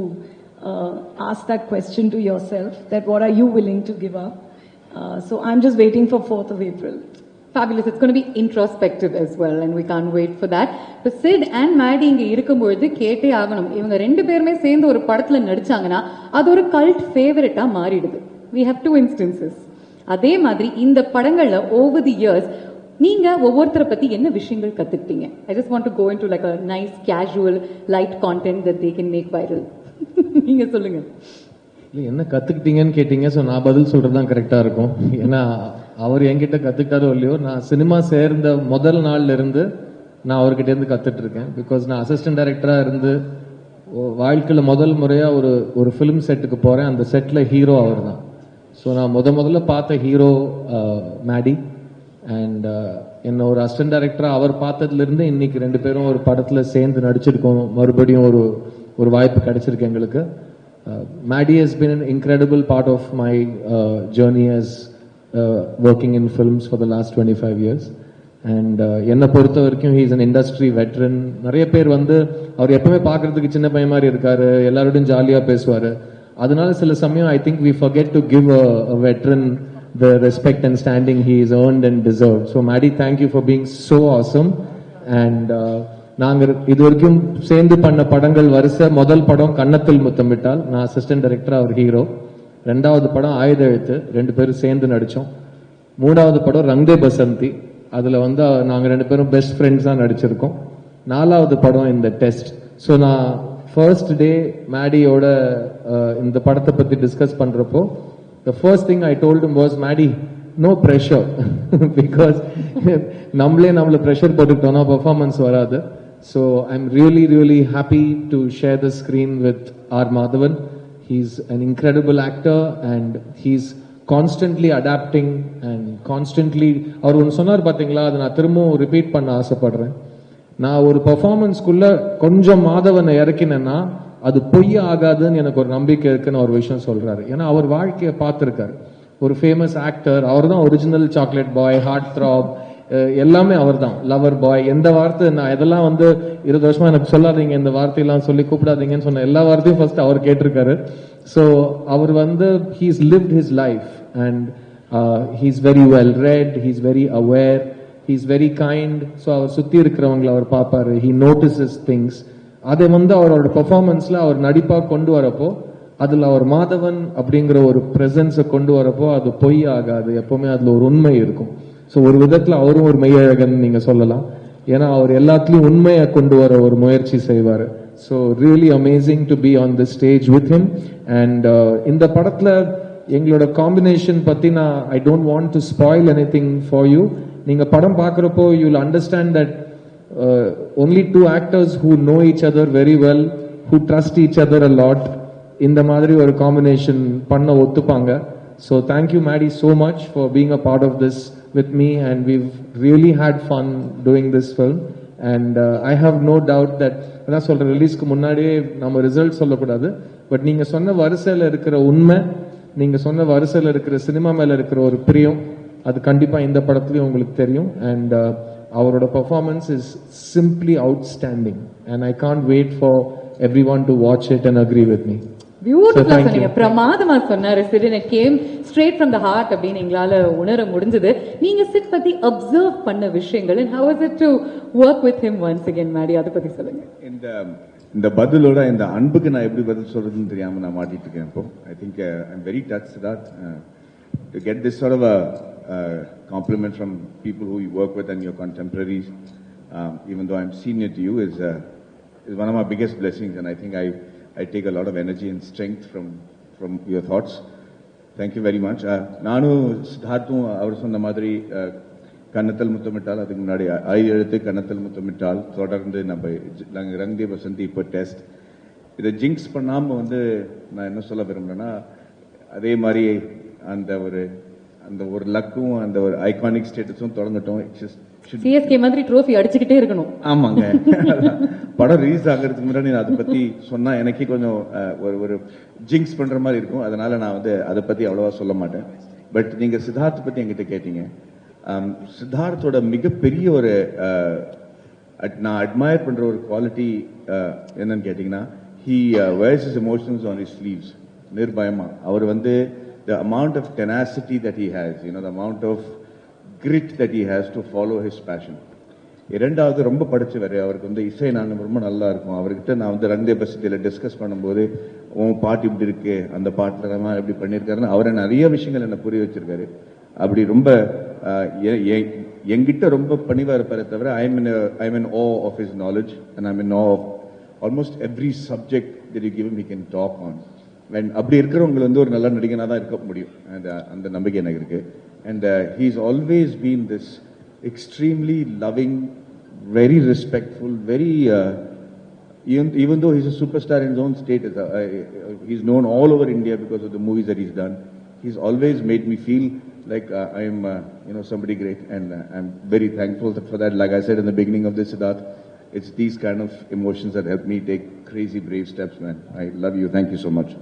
ask that question to yourself, that what are you willing to give up? So I'm just waiting for 4th of April. Fabulous. It's going to be introspective as well, and we can't wait for that. But Sid and Maddie இங்க இருக்கும்போது கேட்டே ஆகணும். இவங்க ரெண்டு பேருமே சேர்ந்து ஒரு படத்துல நடிச்சாங்கன்னா அது ஒரு கல்ட் ஃபேவரட்டா மாறிடுது. We have two instances. அதே மாதிரி இந்த படங்கள்ல over the years நீங்க ஒவ்வொருத்தரை பத்தி என்ன விஷயங்கள் கத்துக்கிட்டீங்க? I just want to go into like a nice casual light content that they can make viral. நீங்க சொல்லுங்க. என்ன கத்துக்கிட்டீங்கன்னு கேட்டீங்க, ஸோ நான் பதில் சொல்றதுதான் கரெக்டா இருக்கும். ஏன்னா அவர் என்கிட்ட கத்துக்கிட்டாரோ இல்லையோ, நான் சினிமா சேர்ந்த முதல் நாள்ல இருந்து நான் அவர்கிட்ட இருந்து கத்துட்டு இருக்கேன். பிகாஸ் நான் அசிஸ்டன்ட் டைரக்டரா இருந்து வாழ்க்கையில முதல் முறையா ஒரு ஃபிலிம் செட்டுக்கு போறேன். அந்த செட்ல ஹீரோ அவர் தான். ஸோ நான் முதல்ல பார்த்த ஹீரோ மேடி, அண்ட் என்ன ஒரு அசிஸ்டன்ட் டைரக்டரா அவர் பார்த்ததுல இருந்து இன்னைக்கு ரெண்டு பேரும் ஒரு படத்துல சேர்ந்து நடிச்சிருக்கோம். மறுபடியும் ஒரு வாய்ப்பு கிடைச்சிருக்கு எங்களுக்கு. Maddie has been an incredible part of my journey as working in films for the last 25 years. And என்னை பொறுத்த வரைக்கும் he is an industry veteran. நிறைய பேர் அவர் எப்பவுமே பார்க்கறதுக்கு சின்ன பையன் மாதிரி இருக்காரு, எல்லாரோடையும் ஜாலியாக பேசுவார். அதனால சில சமயம் I think we forget to give a veteran the respect and standing he is earned and deserved. So Maddie, thank you for being so awesome. And நாங்கள் இது வரைக்கும் சேர்ந்து பண்ண படங்கள் வரிசை, முதல் படம் கன்னத்தில் முத்தமிட்டால், நான் அசிஸ்டன்ட் டைரக்டர், அவர் ஹீரோ. 2வது படம் ஆயுத எழுத்து, 2 பேரும் சேர்ந்து நடித்தோம். 3வது படம் ரங்தே பசந்தி, அதில் நாங்கள் 2 பேரும் பெஸ்ட் ஃப்ரெண்ட்ஸாக நடிச்சிருக்கோம். 4வது படம் இந்த டெஸ்ட். ஸோ நான் ஃபர்ஸ்ட் டே மேடியோட இந்த படத்தை பற்றி டிஸ்கஸ் பண்ணுறப்போ the first thing I told him was, Maddie, no pressure. Because நம்மள pressure போட்டுக்கிட்டோம்னா performance வராது. So I'm really, really happy to share the screen with our Madhavan. He's an incredible actor and he's constantly adapting and constantly அவர் ஒன்று சொன்னார் பார்த்தீங்களா, அதை நான் திரும்பவும் repeat பண்ண ஆசைப்படுறேன். நான் ஒரு பர்ஃபார்மன்ஸ்குள்ள கொஞ்சம் மாதவனை இறக்கினேன்னா அது பொய் ஆகாதுன்னு எனக்கு ஒரு நம்பிக்கை இருக்குன்னு ஒரு விஷயம் சொல்றாரு. ஏன்னா அவர் வாழ்க்கையை பார்த்துருக்காரு. ஒரு ஃபேமஸ் ஆக்டர், அவர் தான் original chocolate boy, heart throb, எல்லாமே அவர் தான், லவர் பாய். எந்த வார்த்தை நான் இதெல்லாம் 20 வருஷமா எனக்கு சொல்லாதீங்க, இந்த வார்த்தையெல்லாம் சொல்லி கூப்பிடாதீங்கன்னு சொன்ன எல்லா வார்த்தையும் ஃபர்ஸ்ட் அவர் கேட்டிருக்காரு. ஸோ அவர் he's lived his life and he's very well read, he's very aware, he's very kind. So அவர் சுற்றி இருக்கிறவங்களை அவர் பார்ப்பாரு, ஹீ நோட்டிசஸ் திங்ஸ். அதை அவரோட பெர்ஃபார்மன்ஸ்ல அவர் நடிப்பா கொண்டு வரப்போ அதுல அவர் மாதவன் அப்படிங்கிற ஒரு பிரசன்ஸை கொண்டு வரப்போ அது பொய் ஆகாது, எப்பவுமே அதுல ஒரு உண்மை இருக்கும். ஸோ ஒரு விதத்துல அவரும் ஒரு மெய்யழகன் நீங்க சொல்லலாம். ஏன்னா அவர் எல்லாத்துலயும் உண்மையை கொண்டு வர ஒரு முயற்சி செய்வாரு. So really amazing to be on the stage with him. And இந்த படத்துல எங்களோட காம்பினேஷன் பத்தி நான் I don't want to spoil anything for you. நீங்க படம் பார்க்குறப்போ you will understand that only two actors who know each other very well, who trust each other a lot, இந்த மாதிரி ஒரு காம்பினேஷன் பண்ண ஒத்துப்பாங்க. So thank you Maddie so much for being a part of this with me, and we've really had fun doing this film. And I have no doubt that நான் சொல்ற ரிலீஸ்க்கு முன்னாடியே நம்ம result சொல்லக்கூடாது, பட் நீங்க சொன்ன வரிசையில் இருக்கிற உண்மை, நீங்க சொன்ன வரிசையில் இருக்கிற சினிமா மேல இருக்கிற ஒரு பிரியம், அது கண்டிப்பா இந்த படத்துலயும் உங்களுக்கு தெரியும். அண்ட் அவரோட performance is simply outstanding and I can't wait for everyone to watch it and agree with me. பியூட்டிஃபுல்லா சொன்னீங்க, பிரமாதமா சொன்னாரு. Said it came straight from the heart அப்படின்னு எங்களால உணர முடிஞ்சது. நீங்க சிட் பத்தி அப்சர்வ் பண்ண விஷயங்கள், and how was it to work with him once again, Maddie, அத பத்தி சொல்லுங்க. இந்த பதிலோட இந்த அன்புக்கு நான் எப்படி பதில் சொல்றதுன்னு தெரியாம நான் மாட்டிட்டு இருக்கேன். இப்போ I think I'm very touched that to get this sort of a compliment from people who you work with and your contemporaries, even though I'm senior to you, is one of my biggest blessings, and I think I take a lot of energy and strength from your thoughts. Thank you very much. நானு சித்தார்த்தும் அவர் சொன்ன மாதிரி கண்ணத்தல் முத்தமிட்டால், அதுக்கு முன்னாடி எழுத்து கண்ணத்தல் முத்தமிட்டால், தொடர்ந்து நம்ம ரங்தே வசந்தி இப்போ test, இதை ஜிங்க்ஸ் பண்ணாம நான் என்ன சொல்ல விரும்புறேன்னா, அதே மாதிரி அந்த ஒரு லக்கும் அந்த ஒரு ஐகானிக் ஸ்டேட்டஸும் தொடங்கட்டும். சிஎஸ்கே மாதிரி ட்ரோஃபி அடிச்சுக்கிட்டே இருக்கணும். ஆமாங்க. படம் ரிலீஸ் ஆகிறதுக்கு முன்னாடி நான் அதை பத்தி சொன்னா எனக்கே கொஞ்சம் ஒரு ஜிங்க்ஸ் பண்ற மாதிரி இருக்கும். அதனால நான் அதை பத்தி அவ்வளவா சொல்ல மாட்டேன். பட் நீங்க சித்தார்த் பத்தி என்கிட்ட கேட்டீங்க. சித்தார்த்தோட மிகப்பெரிய ஒரு நான் அட்மயர் பண்ற ஒரு குவாலிட்டி என்னன்னு கேட்டீங்கன்னா, he wears his emotions on his sleeves. நிர்பயமா our the amount of tenacity that he has, the amount of grit that he has to follow his passion. இரண்டாவது ரொம்ப படிச்சவர், அவருக்கு இசை நான் ரொம்ப நல்லா இருக்கும். அவர்கிட்ட நான் ரங்தே பசத்தில டிஸ்கஸ் பண்ணும்போது, உன் பாட்டு இப்படி இருக்கு, அந்த பாட்டுல எப்படி பண்ணியிருக்காருன்னு அவரை நிறைய விஷயங்கள் என்ன புரிய வச்சிருக்காரு. அப்படி ரொம்ப என்கிட்ட ரொம்ப பணிவா இருப்பாரு தவிர, I'm in awe of his knowledge and I'm in awe of almost every subject that you give him he can talk on. அப்படி இருக்கிறவங்க ஒரு நல்ல நடிகனா தான் இருக்க முடியும், அந்த நம்பிக்கை எனக்கு இருக்கு. And he's always been this extremely loving, very respectful, very even though he's a superstar in his own state, he's known all over India because of the movies that he's done. He's always made me feel like I'm somebody great, and I'm very thankful for that. Like I said in the beginning of this, Siddharth, it's these kind of emotions that help me take crazy brave steps, man. I love you. Thank you so much.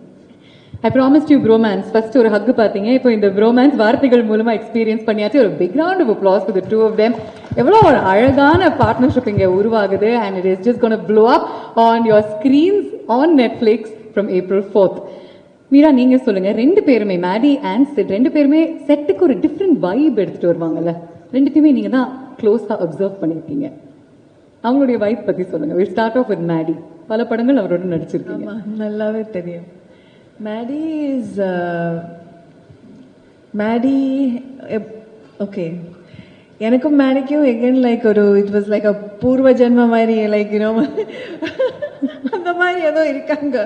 I promised you bromance. First ஒரு hug பாத்தீங்க, இப்போ இந்த bromance வார்த்தைகள் மூலமா experience பண்ணியாச்சு. ஒரு big round of applause for the two of them. எவ்வளவு ஒரு அழகான பார்ட்னர்ஷிப் இங்க உருவாகுது, and it is just going to blow up on your screens on Netflix from April 4th. Meera, நீங்க சொல்லுங்க, ரெண்டு பேருமே மேடி அண்ட் சிட் ரெண்டு பேருமே செட்டுக்கு ஒரு டிஃப்ரெண்ட் வைப் எடுத்துட்டு வருவாங்கல்ல, ரெண்டுத்தையுமே நீங்க தான் க்ளோஸா அப்சர்வ் பண்ணிருக்கீங்க. அவங்களுடைய வைப் பத்தி சொல்லுங்க. We'll start off with Maddy. பல படங்கள் அவரோட நடிச்சிருக்கீங்க. நல்லாவே தெரியும். மேடி இஸ் மேடி ஓகே, எனக்கும் மேடிக்கும் எகன் லைக் ஒரு இட் வாஸ் லைக் அ பூர்வ ஜென்ம மாதிரி, லைக் அந்த மாதிரி ஏதோ இருக்காங்க.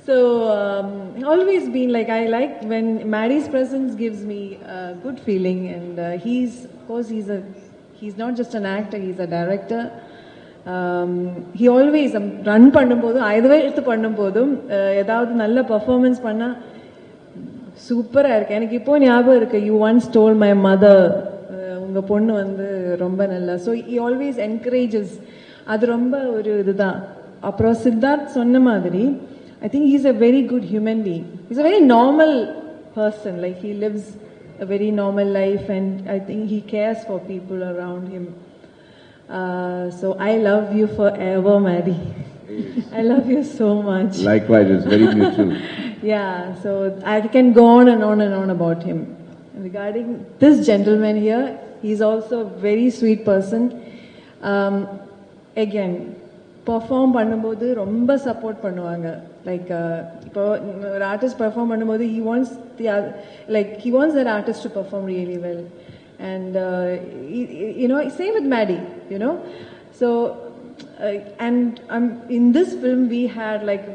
So always been like, I like when Maddie's presence gives me a good feeling, and of course he's not just an actor, he's a director. He always run பண்ணும்போதும் either எடுத்து பண்ணும்போதும் ஏதாவது நல்ல பெர்ஃபார்மன்ஸ் பண்ணா சூப்பரா இருக்கு. எனக்கு இப்போ ஞாபகம் இருக்கு, you once told my mother உங்க பொண்ணு வந்து ரொம்ப நல்லா. So he always encourages. அது ரொம்ப ஒரு இதுதான். அப்புறம் சித்தார்த் சொன்ன மாதிரி I think he's a very good human being. He's a very normal person. Like he lives a very normal life, and I think he cares for people around him. So I love you forever, Maddie. I love you so much. Likewise, it's very mutual. Yeah, so I can go on and on and on about him. Regarding this gentleman here, he's also a very sweet person. Again, perform பண்ணும்போது ரொம்ப support பண்ணுவாங்க. Like இப்போ ஒரு artist perform பண்ணும்போது he wants that artist to perform really well, and you know, same with Maddie, you know. So and in this film we had like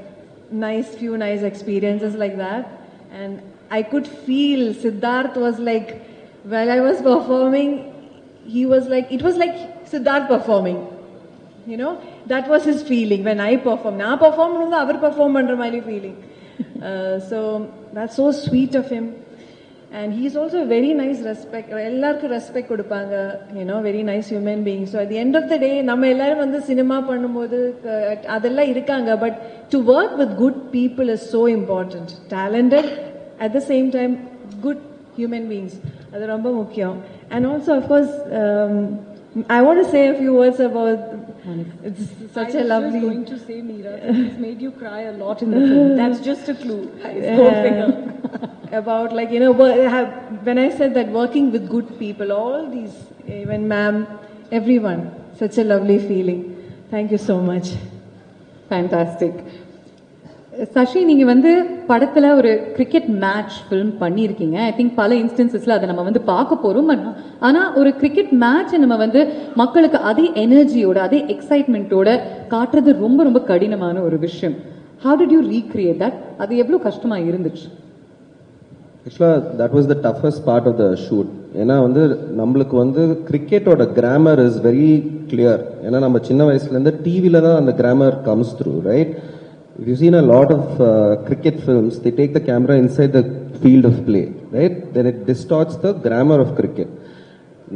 few nice experiences like that, and I could feel Siddharth was like, while I was performing, he was like, it was like Siddharth performing. You know, that was his feeling when I perform. Na perform pannudha avar perform pandra mari feeling. So that's so sweet of him, and he is also a very nice respect. Ellarku respect kodupanga, you know, very nice human being. So at the end of the day, நம்ம எல்லாரும் வந்து cinema பண்ணும்போது அதெல்லாம் இருக்காங்க, but to work with good people is so important. Talented, at the same time good human beings, அது ரொம்ப முக்கியம். And also of course I want to say a few words about. It's such a lovely. I was going to say, Meera, that he's made you cry a lot in the film. That's just a clue. About, like, you know, when I said that working with good people, all these, even ma'am, everyone, such a lovely feeling. Thank you so much. Fantastic. Sasi, நீங்க வந்து படத்துல ஒரு cricket match film பண்ணியிருக்கீங்க. I think பல இன்ஸ்டன்சஸ்ல அதை நம்ம வந்து பார்க்க போறோம். ஆனா ஒரு கிரிக்கெட் மேட்ச் நம்ம வந்து மக்களுக்கு அதே எனர்ஜியோட அதே எக்ஸைட்மெண்ட்டோட காட்டுறது ரொம்ப ரொம்ப கடினமான ஒரு விஷயம். How did you recreate that? அது எவ்வளவு கஷ்டமா இருந்துச்சு? Actually, that was the toughest part of the shoot. ஏன்னா வந்து நம்மளுக்கு வந்து கிரிக்கெட்டோட கிராமர் இஸ் வெரி கிளியர். ஏன்னா நம்ம சின்ன வயசுல இருந்து டிவில தான் அந்த grammar comes through, right? If you've seen a lot of cricket films, they take the camera inside the field of play, right? Then it distorts the grammar of cricket.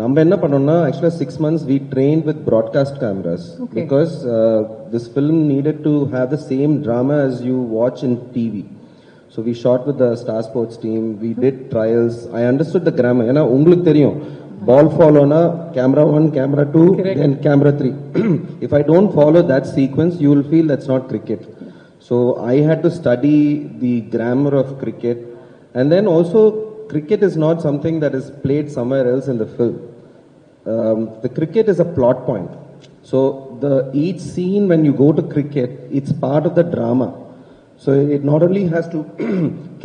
நம்ம என்ன பண்ணோம்னா, actually 6 months we trained with broadcast cameras, because this film needed to have the same drama as you watch in TV. So we shot with the Star Sports team, we did trials. I understood the grammar. ஏன்னா உங்களுக்கு தெரியும், ball follow na camera 1, camera 2, then camera 3. If I don't follow that sequence, you will feel that's not cricket. So I had to study the grammar of cricket, and then also cricket is not something that is played somewhere else in the film. The cricket is a plot point. So each scene when you go to cricket, it's part of the drama. So it not only has to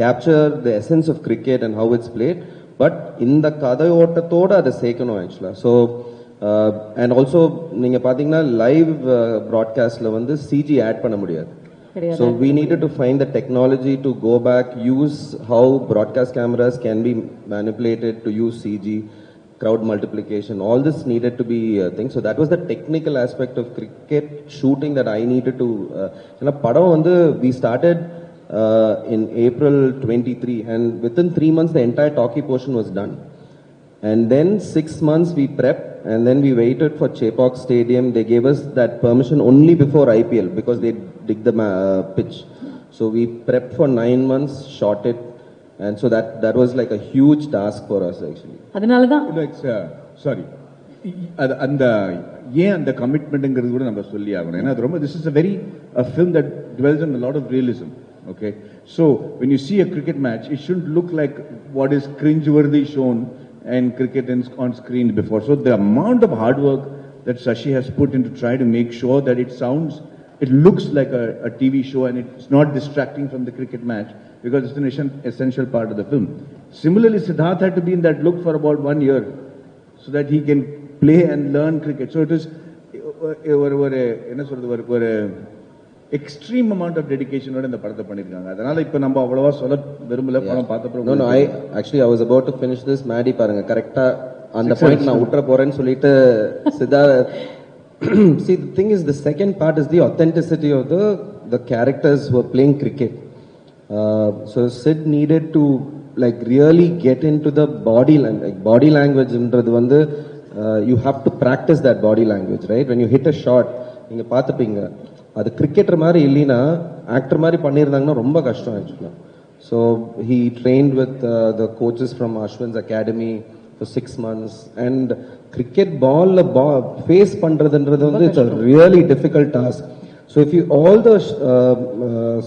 capture the essence of cricket and how it's played, but in the kadayottathoda adu sekano actually. So and also neenga pathina live broadcast la vandu CG add panna mudiyadhu. So we needed to find the technology to go back, use how broadcast cameras can be manipulated to use CG, crowd multiplication. All this needed to be a thing. So that was the technical aspect of cricket shooting that I needed to. Padam vandu we started in April 23, and within 3 months the entire talkie portion was done. And then 6 months we prepped, and then we waited for Chepauk Stadium. They gave us that permission only before IPL because they dig the pitch. So we prepped for 9 months, shot it, and so that was like a huge task for us actually. அதனால தான் sorry, அந்த ஏன் அந்த கமிட்மெண்ட்ங்கிறது கூட நம்ம சொல்லி ஆகணும். ஏன்னா அது ரொம்ப, this is a film that dwells on a lot of realism. Okay, so when you see a cricket match, it shouldn't look like what is cringe-worthy shown and cricket on screen before. So the amount of hard work that Sashi has put in to try to make sure that it looks like a TV show and it's not distracting from the cricket match, because it's an essential part of the film. Similarly, Siddharth had to be in that look for about 1 year so that he can play and learn cricket. So it is extreme amount of டெடிகேஷனோட இந்த படத்தை பண்ணிருக்காங்க. அதனால இப்ப நம்ம அவ்வளவா சொல்ல விரும்பல. படம் பார்த்தப்போ no I was about to finish this. Maddy பாருங்க கரெக்டா அந்த பாயிண்ட் நான் விட்டுற போறேன்னு சொல்லிட்டு Siddharth see the thing is the second part is the authenticity of the characters who are playing cricket. So Sid needed to like really get into the body language ன்றது வந்து you have to practice that body language, right? When you hit a shot நீங்க பாத்துப்பீங்க அது cricketer மாதிரி இல்லைன்னா actor மாதிரி பண்ணியிருந்தாங்கன்னா ரொம்ப கஷ்டம் ஆக்சுவலா. So he trained with the coaches from Ashwin's academy for 6 months and cricket பால்ல ஃபேஸ் பண்றதுன்றது வந்து it's a really difficult task. So if you all the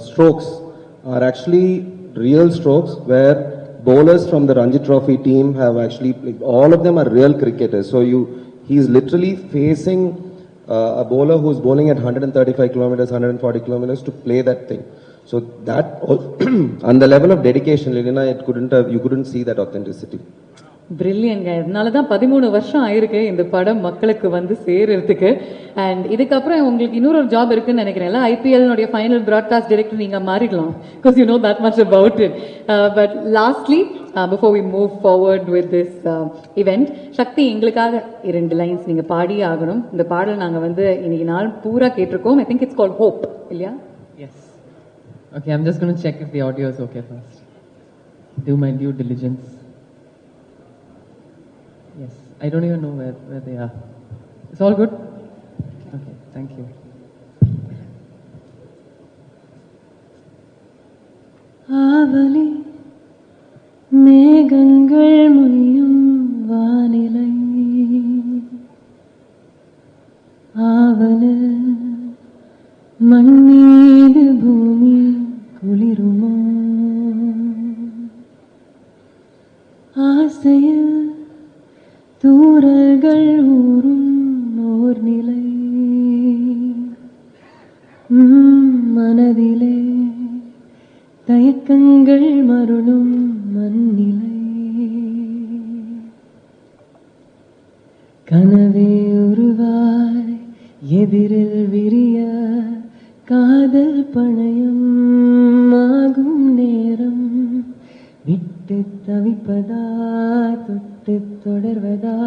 strokes are actually real strokes where bowlers from the Ranji Trophy team have actually all of them are real cricketers. So he is literally facing a bowler who's bowling at 135 kilometers, 140 kilometers to play that thing. So that on the level of dedication, Lilina, you couldn't see that authenticity. பிரில்லியன்ங்க. இதனால தான் 13 வருஷம் ஆயிருக்கு இந்த படம் மக்களுக்கு வந்து சேர்றதுக்கு. And இதுக்கப்புறம் உங்களுக்கு இன்னொரு ஜாப் இருக்குன்னு நினைக்கிறேன். ஐபிஎல் ஃபைனல் பிராட்காஸ்ட் டைரக்டர் நீங்க மாறிடலாம். Because you know that much about it. But lastly before we move forward with this event, Shakti எங்களுக்காக 2 லைன்ஸ் நீங்க பாடியே ஆகணும். இந்த பாடல் நாங்க வந்து இன்னைக்கு நாள் பூரா கேட்டிருக்கோம். I think it's called hope, இல்லையா? Yes. Okay, I'm just going to check if the audio is okay first. Do my due diligence. Yes, I don't even know where they are. It's all good? Okay, thank you. ஆவலி மேகங்கள் மொய்யும் வானிலை ஆவல மண் மீது பூமி குளிருமோ ஆசையில் தூரல்கள் ஊறும் ஓர் நிலை மனதிலே தயக்கங்கள் மருளும் மண்ணிலை கனவே உருவாய் எதிரில் விரிய காதல் பணயம் ஆகும் நேரம் விட்டு தவிப்பதா தொட்டு தொடர்வதா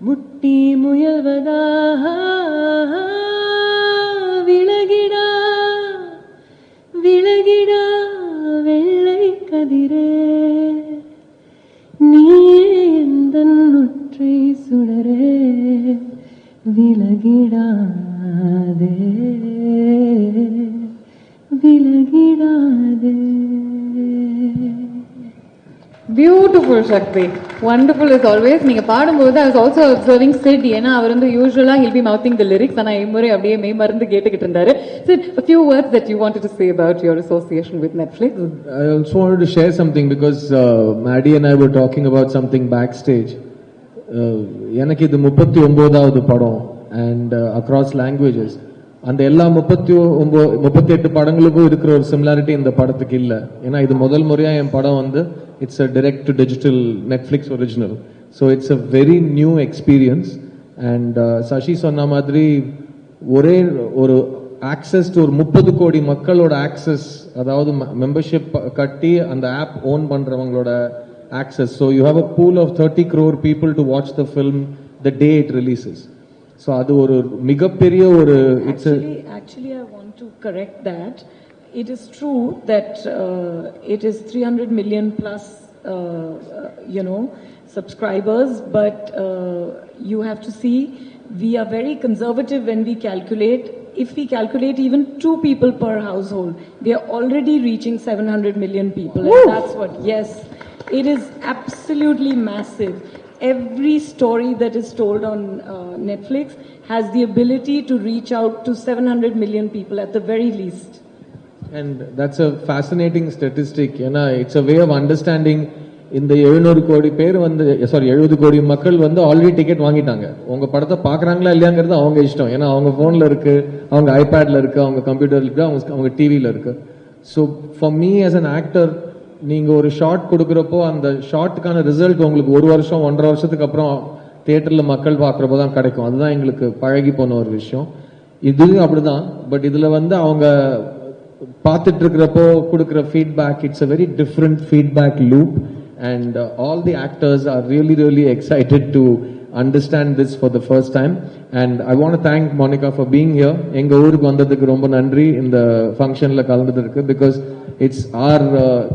முட்டி முயல்வதா விலகிடா விலகிடா வெள்ளை கதிரே நீயே எந்தன் ஒற்றை சுடரே விலகிடாதே விலகிடாதே. Beautiful, Shakti. Wonderful as always. நீங்க பாடும்போது I was also observing Sid. ஏன்னா அவர் வந்து யூசுவலா he'll be mouthing the lyrics. ஆனா இம்முறை அப்படியே மெய் மறந்து கேட்டுக்கிட்டு இருந்தாரு. Sid, a few words that you wanted to say about your association with Netflix. I also wanted to share something because Maddie and I were talking about something backstage. எனக்கு இது 39வது படம் and across languages. அந்த எல்லா 38 படங்களுக்கும் இருக்கிற ஒரு similarity இந்த படத்துக்கு இல்லை. ஏன்னா இது முதல் முறையா என் படம் வந்து it's a direct to digital Netflix original. So it's a very new experience. And Sasi சொன்ன மாதிரி ஒரே ஒரு ஆக்சஸ் ஒரு 30 கோடி மக்களோட ஆக்சஸ், அதாவது மெம்பர்ஷிப் கட்டி அந்த ஆப் ஓன் பண்றவங்களோட access. So you have a pool of 30 crore people to watch the film the day it releases. So அது ஒரு மிகப்பெரிய ஒரு actually I want to correct that. It is true that it is 300 million plus subscribers, but you have to see we are very conservative when we calculate. If we calculate even 2 people per household, we are already reaching 700 million people. And that's what, yes, it is absolutely massive. Every story that is told on Netflix has the ability to reach out to 700 million people at the very least. And that's a fascinating statistic. It's a way of understanding. இந்த 700 கோடி பேர் வந்து 70 கோடி மக்கள் வந்து already ticket வாங்கிட்டாங்க. உங்க படத்தை பாக்குறாங்களா இல்லையாங்கிறது அவங்க இஷ்டம். ஏன்னா அவங்க போன்ல இருக்கு, அவங்க ஐபேட்ல இருக்கு, அவங்க கம்ப்யூட்டர்ல இருக்கு, அவங்க டிவில இருக்கு. So for me as an actor, நீங்க ஒரு ஷார்ட் கொடுக்குறப்போ அந்த ஷார்ட்டுக்கான ரிசல்ட் உங்களுக்கு 1 வருஷம் 1.5 வருஷத்துக்கு அப்புறம் தியேட்டர்ல மக்கள் பார்க்குறப்போ தான் கிடைக்கும். அதுதான் எங்களுக்கு பழகி போன ஒரு விஷயம். இதுலயும் அப்படிதான். பட் இதுல வந்து அவங்க பார்த்துட்டு இருக்கிறப்போ கொடுக்குற feedback, it's a very different feedback loop, and all the actors are really excited to understand this for the first time. And I want to thank Monica for being here. எங்க ஊருக்கு வந்ததுக்கு ரொம்ப நன்றி இந்த ஃபங்க்ஷன்ல கலந்ததுக்கு. Because it's our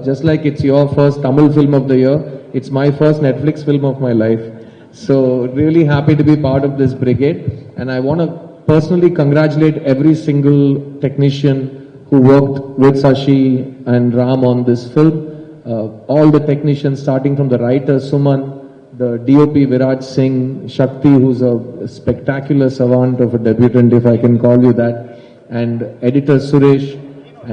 just like it's your first Tamil film of the year, it's my first Netflix film of my life. So really happy to be part of this brigade, and I want to personally congratulate every single technician who worked with Sashi and Ram on this film. All the technicians, starting from the writer Suman, the DOP Viraj Singh, Shakti, who's a spectacular savant of a debutant, if I can call you that, and editor Suresh,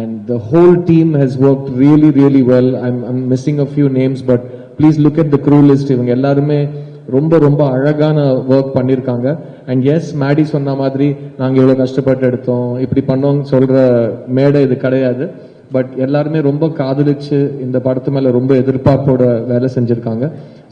and the whole team has worked really well. I'm missing a few names, but please look at the crew list. இவங்க எல்லாருமே ரொம்ப அழகான work பண்ணிருக்காங்க. And S, Maddy சொன்ன மாதிரி நாங்க இவ்வளவு கஷ்டப்பட்டு எடுத்தோம் இப்படி பண்ணோம் சொல்ற மேடை இது கிடையாது. பட் எல்லாருமே ரொம்ப காதலிச்சு இந்த படத்து மேல ரொம்ப எதிர்பார்ப்போட வேலை செஞ்சிருக்காங்க.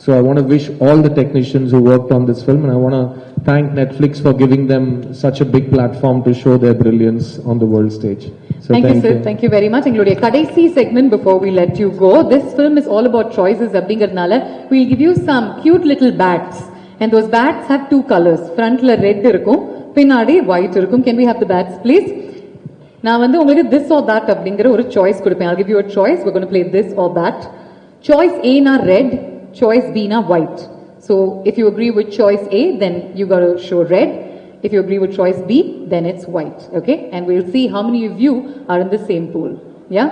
So I want to wish all the technicians who worked on this film, and I want to thank Netflix for giving them such a big platform to show their brilliance on the world stage. So thank you sir, thank you very much. எங்களுடைய கடைசி segment before we let you go, this film is all about choices அப்படிங்கறதுனால we'll give you some cute little bats, and those bats have two colors. Frontல red இருக்கும், பின்னாடி white இருக்கும். Can we have the bats please? நான் வந்து உங்களுக்கு this or that அப்படிங்கற ஒரு choice கொடுப்பேன். I'll give you a choice. We're going to play this or that. Choice A na red, choice B na white. So if you agree with choice A, then you got to show red. If you agree with choice B, then it's white. Okay? And we'll see how many of you are in the same pool. Yeah?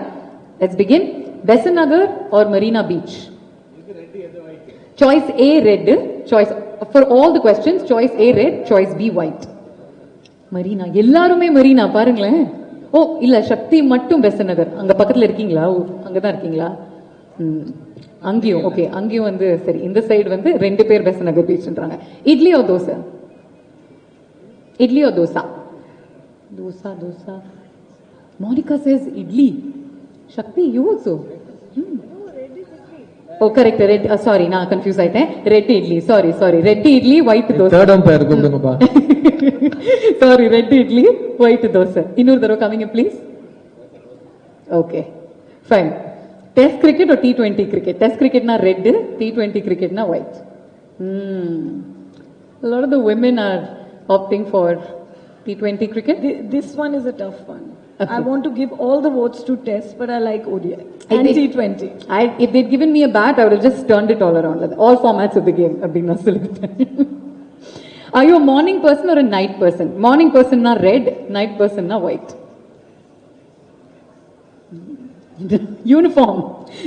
Let's begin. Besant Nagar or Marina Beach? Choice A red. Choice for all the questions. Choice A red, choice B white. Marina. எல்லாருமே Marina பாருங்களேன். ஓ இல்ல, சக்தி மட்டும் பெசன்ட் நகர். அங்க பக்கத்துல இருக்கீங்களா? அங்கதான் இருக்கீங்களா? அங்கேயும் ஓகே. அங்கேயும் வந்து சரி, இந்த சைடு வந்து ரெண்டு பேர் பெசன்ட் நகர் பீச்ன்றாங்க. Idli or dosai? Idli or dosa? Dosa dosa. Monica says idli. Shakti you also? Oh correct, red. Sorry, நான் கன்ஃபியூஸ் ஆயிட்டேன். Red idli, sorry red idli white dosai. Third பேர் கூப்பிடுங்கப்பா. Sorry, red idli white dosai. இன்னொரு தடவை coming please. Okay fine. Test cricket or T20 cricket? Test cricket na red, T20 cricket na white. A lot of the women are opting for T20 cricket. This one is a tough one. Okay. I want to give all the votes to Test, but I like ODI and T20. If they'd given me a bat, I would have just turned it all around. All formats of the game have been Are you a morning person or a night person? Morning person na red, night person na white. Uniform.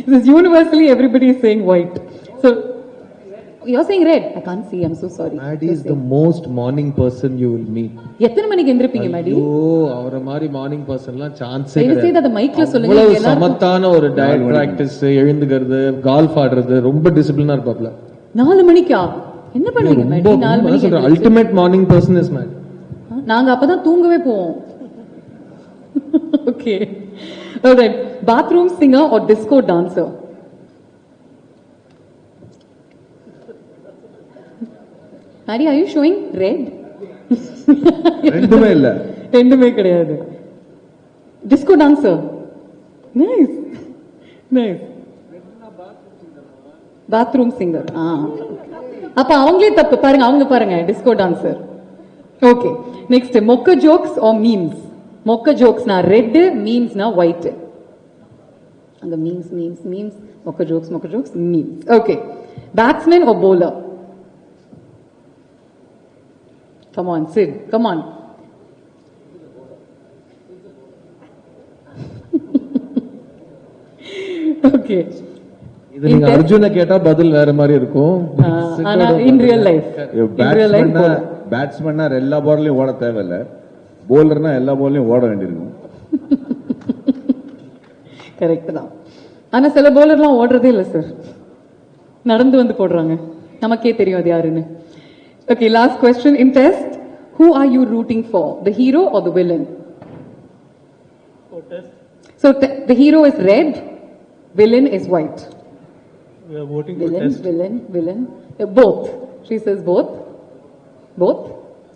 This is universally everybody is saying white. So you're saying red. I can't see. I'm so sorry. Maddie is the most morning person you will meet. எத்தனை மணிக்கு எந்திரப்பீங்க Maddie? அவர மாதிரி morning பர்சன்லாம் சான்ஸே கிடையாது. தயவு செய்து அத மைக்ல சொல்லுங்க. எல்லாரும் சமத்தான ஒரு டயட் பிராக்டிஸ், எழுந்துக்கிறது, கால்ஃப் ஆடுறது, ரொம்ப டிசிப்ளினா இருப்பாப்ல. 4 மணிக்கா என்ன பண்ணுவீங்க Maddie? 4 மணிக்கு ultimate morning person is Maddie. நாங்க அப்பதான் தூங்கவே போவோம். Okay. All right. Bathroom singer or disco dancer? Maddie, are you showing red? ரெண்டுமே இல்ல. ரெண்டுமே கிடையாது. Disco dancer. Nice. Bathroom singer. அப்ப அவங்களே தப்பு பாருங்க, அவங்க பாருங்க disco dancer. Okay. Next, mokka jokes or memes? Mokka jokes na red, memes na white. And the memes, mokka jokes, memes. Okay. Batsman or bowler? Come on, Sid, come on. Okay. இது நீங்க அர்ஜுன கேட்டா பதில் வேற மாதிரி இருக்கும். ஆனா in real life. பேட்ஸ்மேன்னா எல்லா பால்லையும் ஓட தேவையில்லை, போலர்னா எல்லா பால்லையும் ஓட வேண்டியிருக்கும். கரெக்ட் தான். ஆனா சில போலர்லாம் ஓடுறதே இல்லை சார், நடந்து வந்து போடுறாங்க. நமக்கே தெரியும் அது யாருன்னு. Okay, last question in test. Who are you rooting for? The hero or the villain? For test. So the hero is red, villain is white. We are voting for test. Villain. Both. She says both. Both?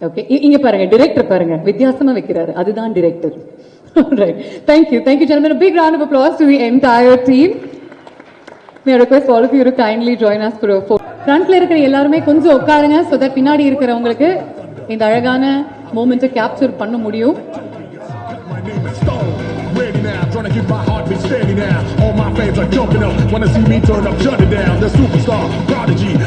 Okay, இங்க பாருங்க, director பாருங்க, வித்தியாசமா வைக்கிறாரு, அதுதான் director. Right. Thank you, gentlemen. A big round of applause to the entire team. May I request all of you to kindly join us for a photo. Frontல இருக்கிற எல்லாருமே கொஞ்சம் உட்காருங்க, so that பின்னாடி இருக்கிறவங்களுக்கு இந்த அழகான மொமெண்ட்டை கேப்சர் பண்ண முடியும். Trying to keep my heart beat steady now. All my fans are jumping up, wanna see me turn up, shut it down. The superstar prodigy.